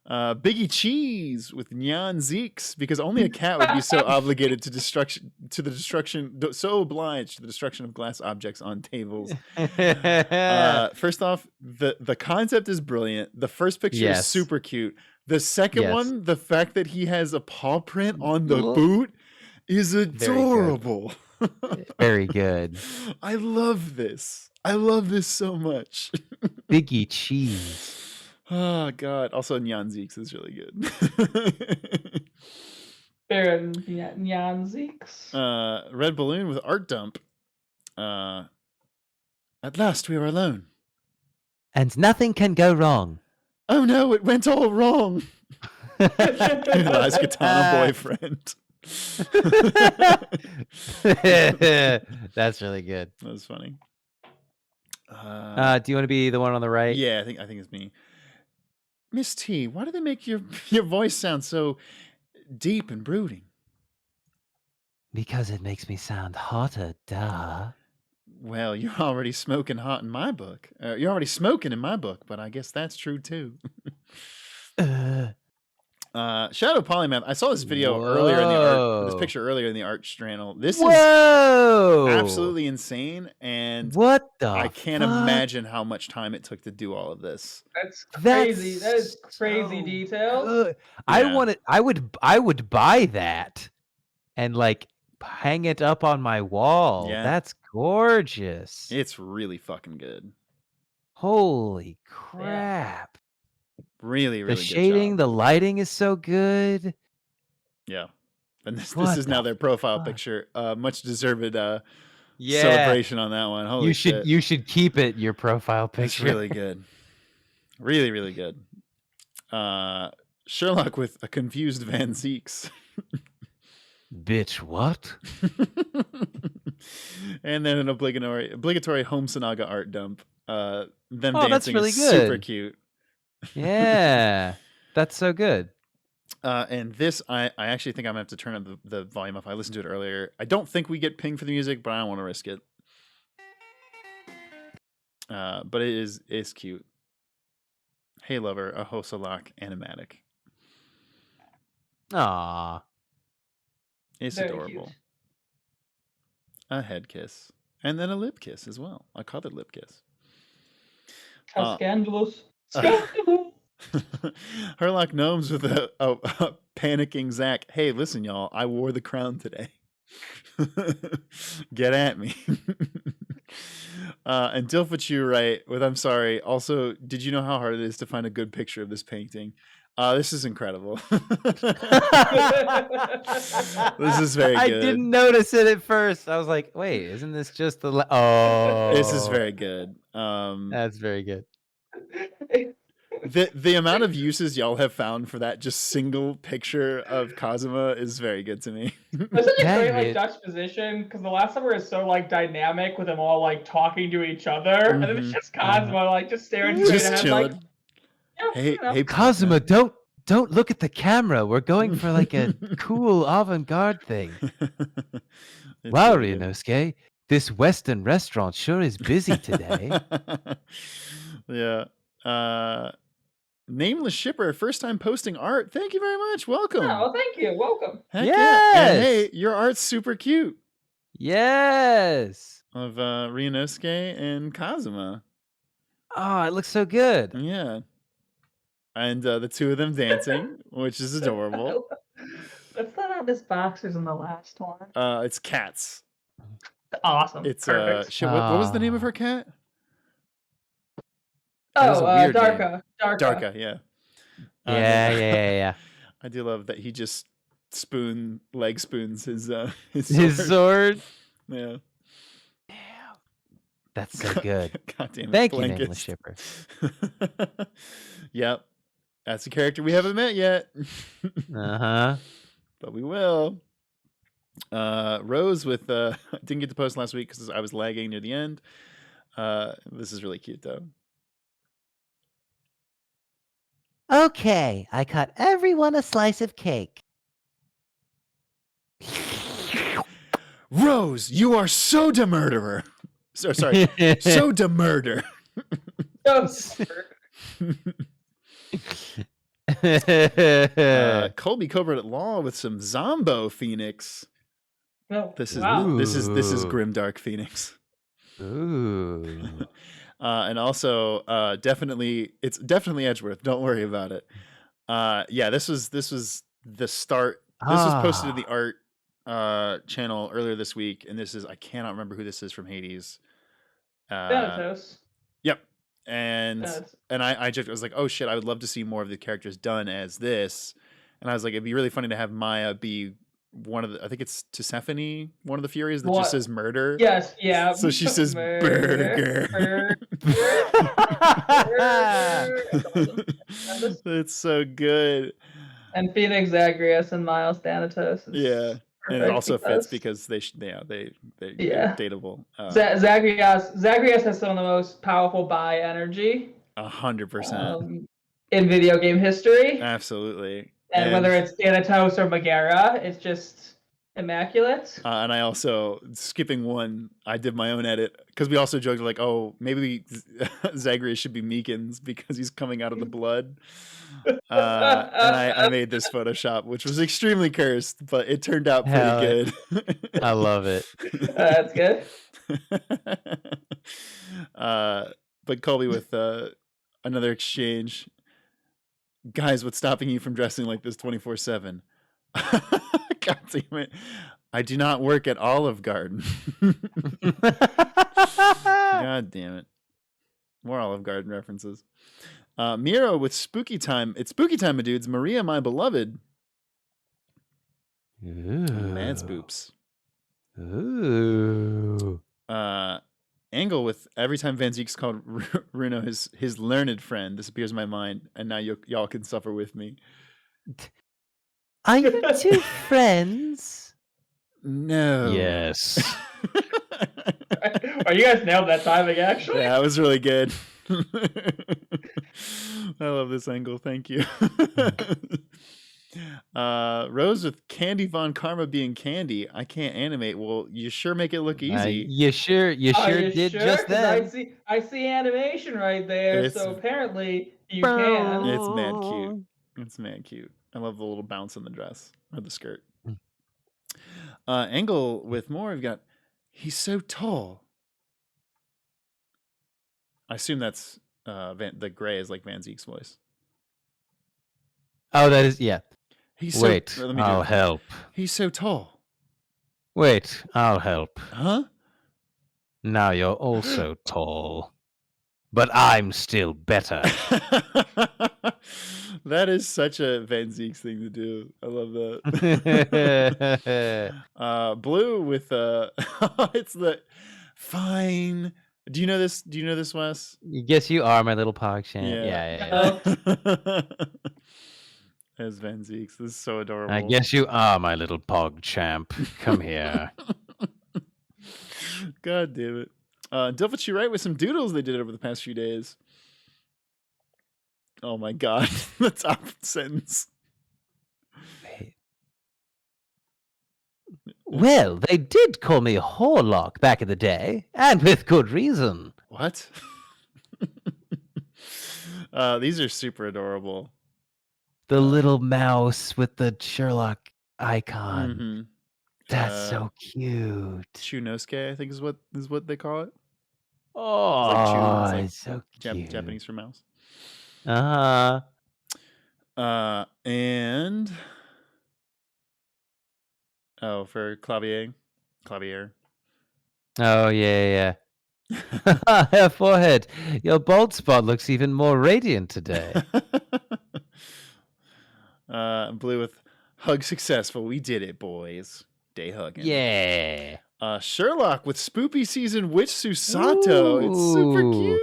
Biggie Cheese with Nyan Zeeks, because only a cat would be so obligated to the destruction of glass objects on tables. First off, the concept is brilliant. The first picture is super cute. The second one, the fact that he has a paw print on the boot is adorable. Very good. I love this. I love this so much. Biggie Cheese. Oh God! Also, Nyan Zeeks is really good. Nyan Zeeks. Red Balloon with Art Dump. At last we are alone. And nothing can go wrong. Oh no! It went all wrong. Last Katana boyfriend. That's really good. That was funny. Do you want to be the one on the right? Yeah, I think it's me. Miss T, why do they make your voice sound so deep and brooding? Because it makes me sound hotter, duh. Well, you're already smoking hot in my book. You're already smoking in my book, but I guess that's true too. Shadow Polymath. I saw this video earlier in the art. This picture earlier in the art channel. This is absolutely insane, and what the? I can't imagine how much time it took to do all of this. That's crazy. That is crazy detail. Yeah. I would buy that, and like hang it up on my wall. Yeah. That's gorgeous. It's really fucking good. Holy crap. Really, really the good shading, job. the lighting is so good. Yeah. And this is now their profile picture. Much deserved Yeah. celebration on that one. Holy shit. You should keep it your profile picture. It's really good. Really, really good. Sherlock with a confused Van Zeeks. Bitch, what? And then an obligatory Home Sanaga art dump. Them that's dancing really is good. super cute. Yeah. That's so good. And this, I actually think I'm gonna have to turn up the volume up. I listened to it earlier. I don't think we get pinged for the music, but I don't want to risk it. But it's cute. Hey lover, a Hosalak animatic. Aww. It's Very adorable. cute. A head kiss. And then a lip kiss as well. I call it lip kiss. How scandalous. Scandalous. Herlock Gnomes with a panicking Zach. Hey, listen, y'all. I wore the crown today. Get at me. And Dilfachu, right, with I'm sorry. Also, did you know how hard it is to find a good picture of this painting? This is incredible. This is very good. I didn't notice it at first. I was like, wait, isn't this just the... This is very good. That's very good. The amount of uses y'all have found for that just single picture of Kazuma is very good to me. That's such a great like juxtaposition because the last summer is so like dynamic with them all like talking to each other, and then it's just Cosmo like just staring straight Just ahead, chilling. like, yeah, Hey, Kazuma, don't look at the camera. We're going for like a cool avant-garde thing. Wow, really Ryunosuke, this Western restaurant sure is busy today. Yeah. Nameless Shipper, first time posting art. Thank you very much. Welcome. Oh, thank you. Welcome. Heck yeah. And hey, Yes! your art's super cute. Yes. Of Ryunosuke and Kazuma. Oh, it looks so good. Yeah. And the two of them dancing, which is adorable. Let's let out this boxers in the last one. It's cats. Awesome. It's Perfect. shit, what was the name of her cat? Oh, was a weird name. Darka. Darka, yeah. Yeah. I do love that he just leg spoons his sword. His sword. Yeah. That's so good. God damn it. Thank you, blankets. Nameless Shipper. Yep. That's a character we haven't met yet. Uh-huh. But we will. Rose with didn't get to post last week because I was lagging near the end. This is really cute though. Okay, I cut everyone a slice of cake. Rose, you are so de murderer. So sorry, so de murder. Colby Cobra at Law with some Zombo Phoenix. Oh, This is wow. this is Ooh. Grimdark Phoenix. Ooh. And also it's definitely Edgeworth. Don't worry about it. Yeah, this was the start. This was posted to the art channel earlier this week, and I cannot remember who this is from Hades. Thanatos. Yep. And Thanatos. I was like, oh shit, I would love to see more of the characters done as this. And I was like, it'd be really funny to have Maya be one of the, I think it's Tisiphone, one of the Furies that just says murder. Yes, yeah. So she says burger. That's so good. And Phoenix Zagreus and Miles Thanatos. Yeah. And it also fits because they're dateable. Zagreus has some of the most powerful bi energy 100%. in video game history. Absolutely. And whether it's Thanatos or Megara, it's just immaculate. And I also, skipping one, I did my own edit because we also joked like, oh, maybe Zagreus should be Meekins because he's coming out of the blood. And I made this Photoshop, which was extremely cursed, but it turned out pretty good. I love it. That's good. But Colby with another exchange. Guys, what's stopping you from dressing like this 24/7? God damn it. I do not work at Olive Garden. God damn it. More Olive Garden references. Miro with Spooky Time. It's Spooky Time, my dudes. Maria, my beloved. Mad Spoops. Ooh. Angle with every time Van Zeek's called Runo his learned friend disappears in my mind, and now y'all can suffer with me. Are you two friends? No. Yes. Are you guys nailed that timing, actually? Yeah, it was really good. I love this angle. Thank you. Rose with Candy Von Karma being Candy. I can't animate. Well, you sure make it look easy. You sure did just that. I see animation right there. So apparently you can. It's mad cute. It's mad cute. I love the little bounce in the dress or the skirt. Angle with more. We've got he's so tall. I assume that's the gray is like Van Zeek's voice. Oh, that is He's Wait, I'll help. He's so tall. Wait, I'll help. Huh? Now you're also tall. But I'm still better. That is such a Van Zeek's thing to do. I love that. Blue with it's the fine. Do you know this? Do you know this, Wes? Yes, you are my little pog champ. Yeah. As Van Zeek's. This is so adorable. I guess you are my little pog champ. Come here. God damn it. Dilfit, you right with some doodles they did over the past few days. Oh my god. The top sentence. Well, they did call me a Horlock back in the day, and with good reason. What? These are super adorable. The little mouse with the Sherlock icon. Mm-hmm. That's so cute. Chunosuke, I think is what they call it. Oh, it's so cute. Japanese for mouse. And for clavier. Oh, yeah. Her forehead. Your bald spot looks even more radiant today. Blue with hug successful. We did it, boys. Day hugging. Yeah. Sherlock with Spoopy Season Witch Susato. It's super Ooh. cute.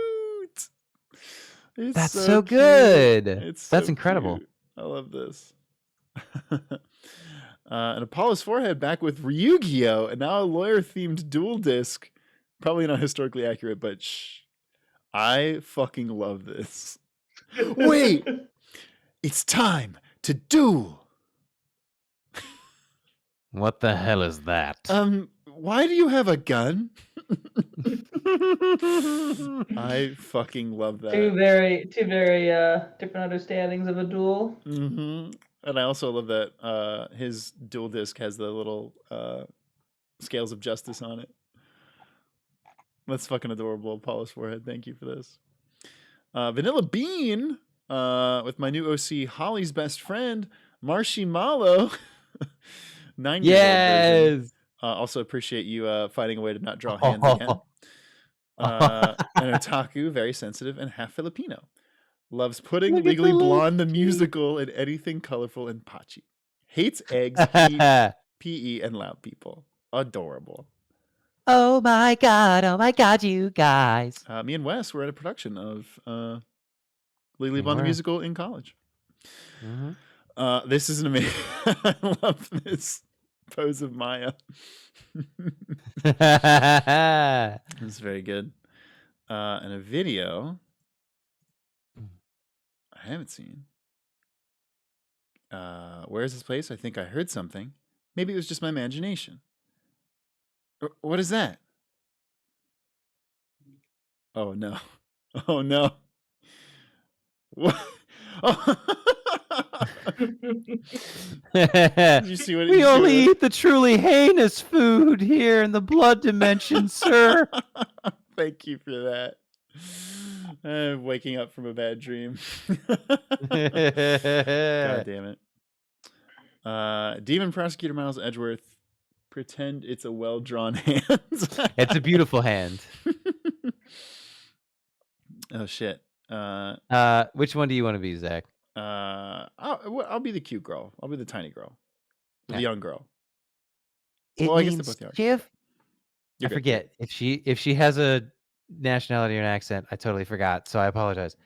It's That's so so cute. good. It's That's so incredible. cute. I love this. And Apollo's Forehead back with Ryugyo, and now a lawyer-themed dual disc. Probably not historically accurate, but shh. I fucking love this. Wait! It's time to duel! What the hell is that? Why do you have a gun? I fucking love that. Two very different understandings of a duel. Mm-hmm. And I also love that his dual disc has the little scales of justice on it. That's fucking adorable. Apollo's Forehead. Thank you for this. Vanilla Bean with my new OC, Holly's best friend, Marshy Malo. 9 years old version. Also appreciate you finding a way to not draw hands again. An otaku, very sensitive, and half Filipino. Loves pudding, Legally Blonde, the musical, and anything colorful and patchy. Hates eggs, heat, PE, and loud people. Adorable. Oh my god, you guys. Me and Wes were at a production of Legally Blonde, the musical in college. Mm-hmm. This is an amazing. I love this pose of Maya. It's very good. And a video I haven't seen. Where is this place? I think I heard something. Maybe it was just my imagination. What is that? Oh no. Oh no. What? Oh. Did you see what we only eat the truly heinous food here in the blood dimension, sir. Thank you for that. I'm waking up from a bad dream. God damn it. Demon Prosecutor Miles Edgeworth. Pretend it's a well-drawn hand. It's a beautiful hand. Oh shit. Which one do you want to be, Zach? I'll be the cute girl. I'll be the tiny girl. The Yeah. young girl. It I guess they means both are. Jeff. I forget if she has a nationality or an accent. I totally forgot, so I apologize.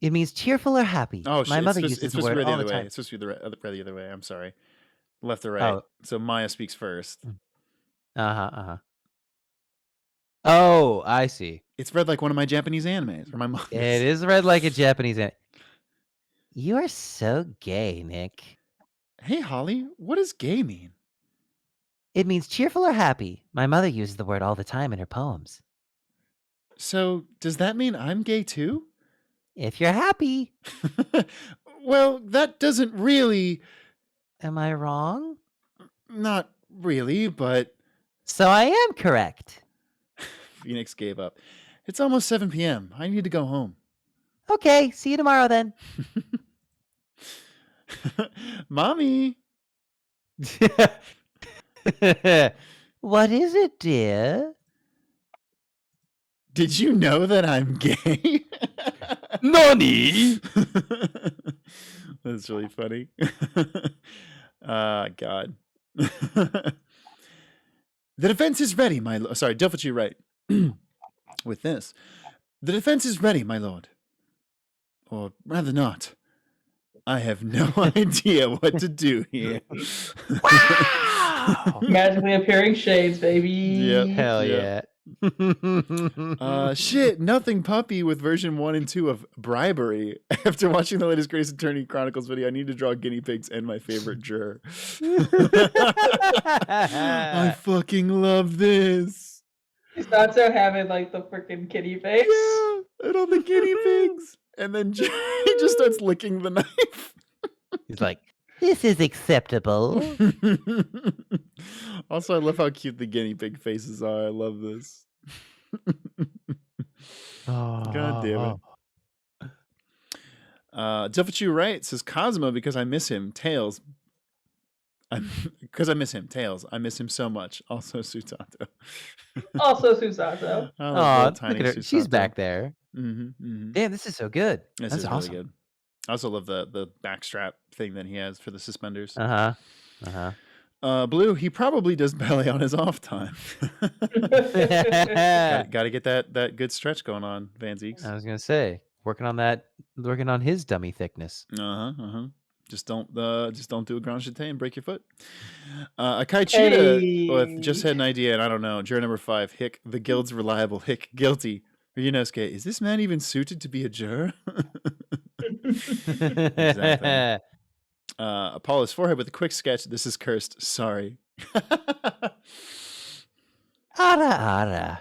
It means cheerful or happy. Oh shit. My mother it's uses supposed the to be word the all other the way. time. It's supposed to be the other way. I'm sorry. Left or right. Oh. So Maya speaks first. Oh, I see. It's read like one of my Japanese animes or my mangas. It is read like a Japanese anime. You are so gay, Nick. Hey Holly, what does gay mean? It means cheerful or happy. My mother uses the word all the time in her poems. So does that mean I'm gay too? If you're happy. Well, that doesn't really. Am I wrong? Not really, but. So I am correct. Phoenix gave up. It's almost 7 p.m. I need to go home. Okay, see you tomorrow then. Mommy. What is it, dear? Did you know that I'm gay? Nani? That's really funny. God. The defense is ready, my lord. Sorry, Dilfitch, right. With this. The defense is ready, my lord. Or rather not. I have no idea what to do here. Wow! Magically appearing shades, baby. Yep. Hell yeah. Shit, Nothing Puppy with version 1 and 2 of Bribery. After watching the latest Great Ace Attorney Chronicles video, I need to draw guinea pigs and my favorite juror. I fucking love this. He's not so having like the freaking kitty face. Yeah, and all the guinea pigs. And then he just starts licking the knife. He's like, This is acceptable. Also, I love how cute the guinea pig faces are. I love this. God damn it. Dilfichu Wright says Cosmo because I miss him. Tails. Because I miss him. Tails. I miss him so much. Also Susato. Also Susato. oh, look at her. She's back there. Mm-hmm. Damn, this is so good. This That's is awesome. really good. I also love the backstrap thing that he has for the suspenders. Blue, he probably does ballet on his off time. Got to get that good stretch going on, Van Zeeks. I was gonna say, working on his dummy thickness. Just don't do a grand jeté and break your foot. Akai Cheetah just had an idea, and I don't know. Juror number 5, Hick, the guild's reliable. Hick, guilty. Ryunosuke, is this man even suited to be a juror? Exactly. Apollo's forehead with a quick sketch. This is cursed. Sorry. Ara.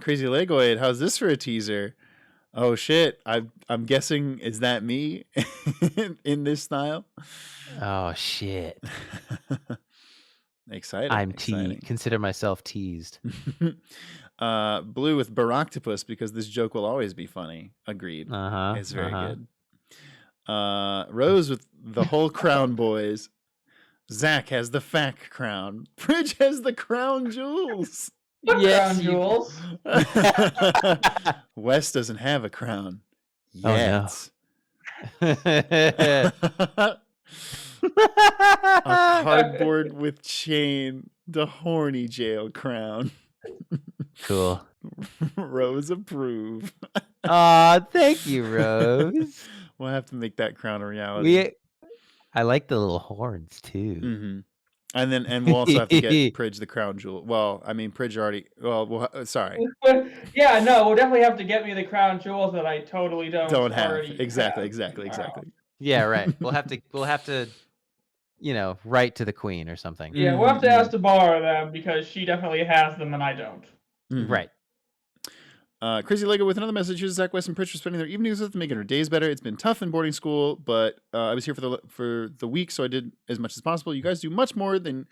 Crazy Legoid, how's this for a teaser? Oh shit! I'm guessing, is that me in this style? Oh shit! Exciting. I'm teased. Consider myself teased. Blue with Baroctopus, because this joke will always be funny. Agreed. It's very good. Rose with the whole crown boys. Zach has the fact crown. Pridge has the crown jewels. What crown jewels? Wes doesn't have a crown yet. Oh, no. A cardboard with chain, the horny jail crown. Cool. Rose approve. Aw, thank you, Rose. We'll have to make that crown a reality. I like the little horns too. Mm-hmm. And we'll also have to get Pridge the crown jewel. Well, I mean, Pridge already. Well, sorry. Yeah, no, we'll definitely have to get me the crown jewels that I totally don't have. already Exactly. Yeah, right. We'll have to, write to the queen or something. Yeah, we'll have to ask to borrow them because she definitely has them and I don't. Mm-hmm. Right. Crazy Lego with another message. Here's Zach West and Pritch for spending their evenings with, making her days better. It's been tough in boarding school, but I was here for the week, so I did as much as possible. You guys do much more than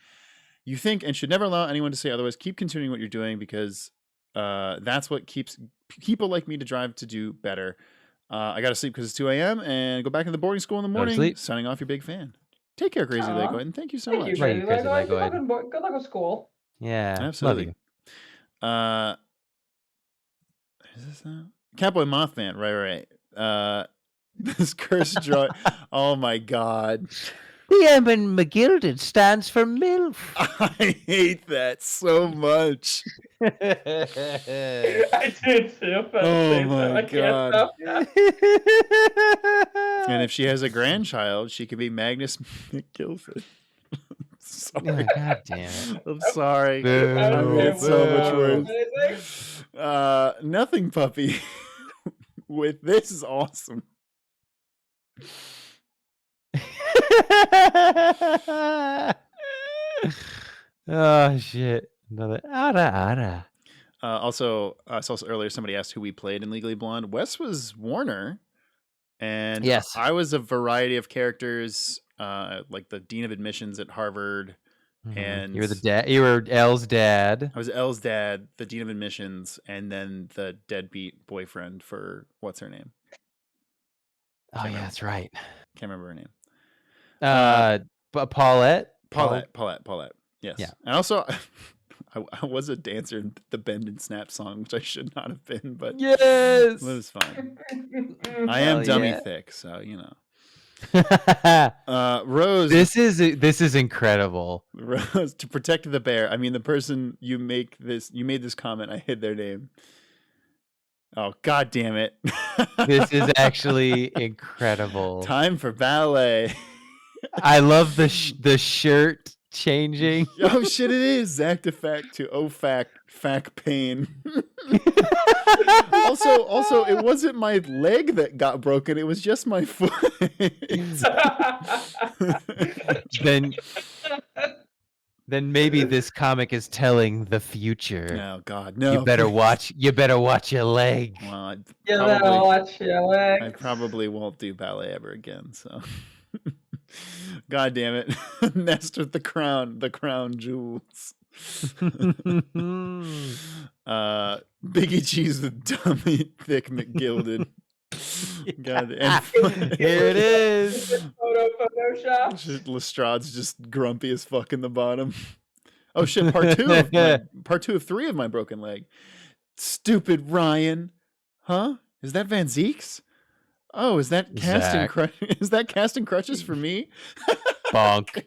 you think and should never allow anyone to say otherwise. Keep continuing what you're doing because that's what keeps people like me to drive to do better. I got to sleep because it's 2 a.m. and go back into boarding school in the morning. Signing off, your big fan. Take care, Crazy Lego, and thank you so much. Thank you, Crazy Lego. Good luck with school. Yeah, absolutely. Is this that? Catboy Mothman, right. This cursed drawing. Oh my god. The M in McGilded stands for MILF. I hate that so much. I did too. Oh my god. And if she has a grandchild, she could be Magnus McGilford. Sorry. Oh, god damn it. I'm sorry. I made so much worse. Nothing puppy with this is awesome. Oh shit. Another ara. Also, I saw earlier somebody asked who we played in Legally Blonde. Wes was Warner, and yes, I was a variety of characters, like the dean of admissions at Harvard. Mm-hmm. And you were the dad. You were Elle's dad. I was Elle's dad, the dean of admissions, and then the deadbeat boyfriend for what's her name? Yeah, that's right. Can't remember her name. But Paulette. Yes. Yeah. And also, I was a dancer in the Bend and Snap song, which I should not have been, but yes, it was fine. I am dummy thick, so you know. Rose, this is incredible. Rose, to protect the bear. I mean, the person you made this comment. I hid their name. Oh, god damn it! This is actually incredible. Time for ballet. I love the shirt changing. Oh shit! It is Zach to fact to fact pain. Also, it wasn't my leg that got broken. It was just my foot. Then maybe this comic is telling the future. Oh God, no! You better watch your leg. Well, watch your leg. I probably won't do ballet ever again. So, God damn it! Nest with the crown jewels. Biggie Cheese with dummy thick McGilded. God, and here it is. Photoshop. Lestrade's just grumpy as fuck in the bottom. Oh shit! Part two of 3 of my broken leg. Stupid Ryan, huh? Is that Van Zeeks? Oh, is that casting crutches for me? Bonk.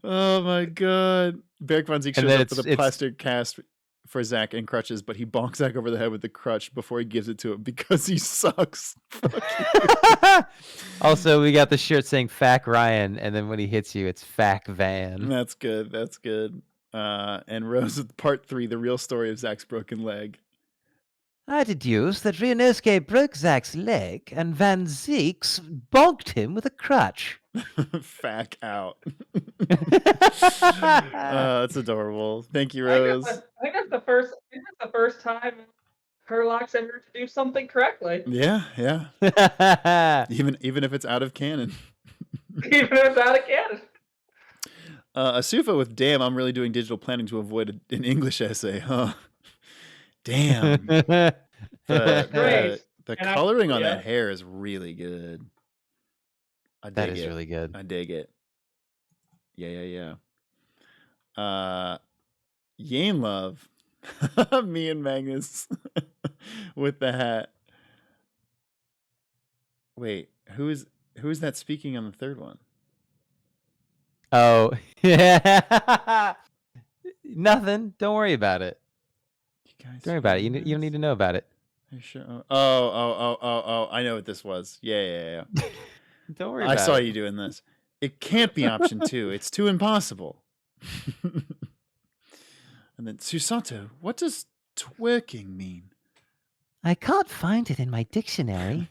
Oh my god. Beric Von Zeke And shows then up with a it's- plaster cast for Zach and crutches, but he bonks Zach over the head with the crutch before he gives it to him because he sucks. Also, we got the shirt saying "Fack Ryan," and then when he hits you, it's "Fack Van." That's good. That's good. And Rose with part 3, the real story of Zach's broken leg. I deduce that Rionosuke broke Zach's leg and Van Zeeks bonked him with a crutch. Fack out. That's adorable. Thank you, Rose. I think that's the first time Herlock's ever to do something correctly. Yeah, yeah. Even if it's out of canon. Even if it's out of canon. Asufa with damn, I'm really doing digital planning to avoid an English essay, huh? Damn. Great. The And coloring on yeah. that hair is really good. I dig That is it. really good. I dig it. Yeah. Yane Love. Me and Magnus with the hat. Wait, who's that speaking on the third one? Oh, yeah. Nothing. Don't worry about it. You guys Don't worry about it. You feeling don't need this? to know about it. Are you sure? Oh, I know what this was. Yeah. Don't worry I about saw it. you doing this. It can't be option 2. It's too impossible. And then Susato, what does twerking mean? I can't find it in my dictionary.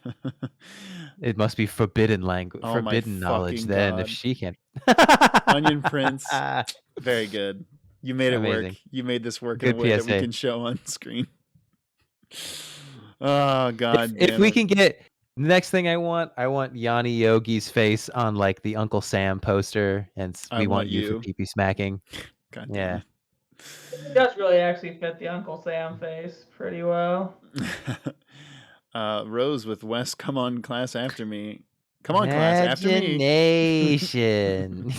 It must be forbidden language, Oh my forbidden knowledge. fucking Then, God. if she can. Onion Prince. Very good. You made it work. Amazing. You made this work in Good a way that we PSA. can show on screen. Oh God! If we can get next thing, I want Yanni Yogi's face on like the Uncle Sam poster, and I we want want you you. for pee smacking. God Yeah. It does really actually fit the Uncle Sam face pretty well. Rose with Wes. Come on, class after me. Come on, class after me. Imagination.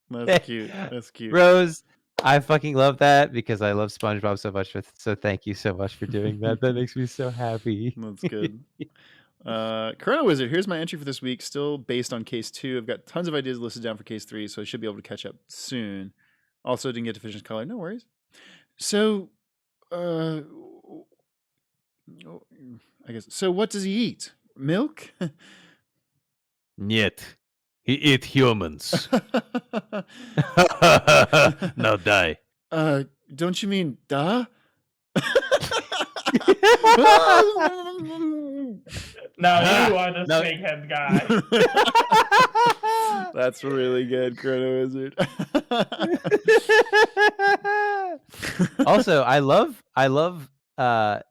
No, that's cute. That's cute. Rose, I fucking love that because I love SpongeBob so much. So thank you so much for doing that. That makes me so happy. That's good. Chrono Wizard, here's my entry for this week, still based on case 2. I've got tons of ideas listed down for case 3, so I should be able to catch up soon. Also, didn't get to finish color. No worries. So, I guess. So, what does he eat? Milk? Niet. He eat humans. Now die. Don't you mean duh? No, you are the snakehead guy. That's really good, Chrono Wizard. Also, I love the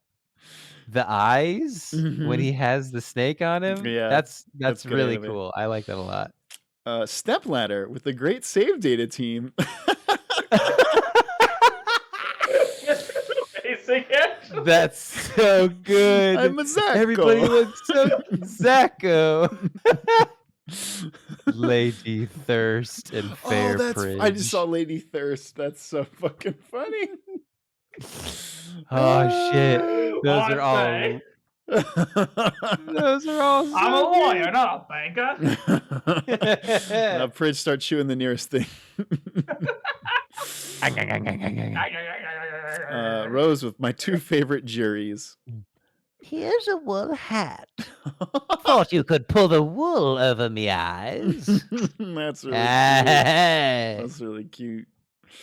eyes when he has the snake on him. Yeah, that's that's good really anime. cool. I like that a lot. Stepladder with the great save data team. Basic action. That's so good. I'm a Zacko. Everybody looks so Zacko. Lady Thirst and Fair Prince. I just saw Lady Thirst. That's so fucking funny. Oh shit! Those What are all. say? Those are all. So I'm a good. lawyer, not a banker. Prince starts chewing the nearest thing. Rose with my 2 favorite juries. Here's a wool hat. Thought you could pull the wool over me eyes. That's really cute. Hey. That's really cute.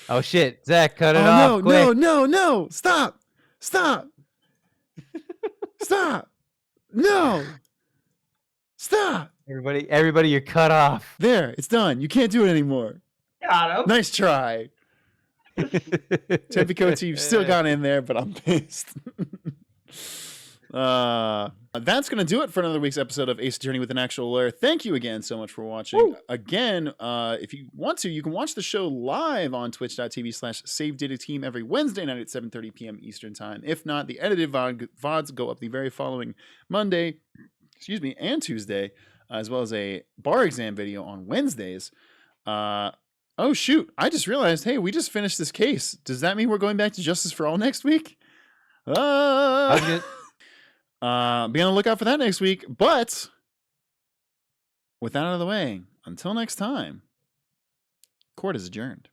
Oh shit! Zach, cut it Oh off. Quick. no! Stop! Stop! No! Stop! Everybody, you're cut off. There, it's done. You can't do it anymore. Got him. Nice try. Tempico, you've still got in there, but I'm pissed. That's going to do it for another week's episode of Ace Attorney with an Actual Lawyer. Thank you again so much for watching. Woo. Again, if you want to, you can watch the show live on twitch.tv/SaveDataTeam every Wednesday night at 7:30 p.m. Eastern Time. If not, the edited VODs go up the very following Monday, and Tuesday, as well as a bar exam video on Wednesdays. Oh, shoot. I just realized, hey, we just finished this case. Does that mean we're going back to Justice for All next week? Be on the lookout for that next week. But With that out of the way, until next time, court is adjourned.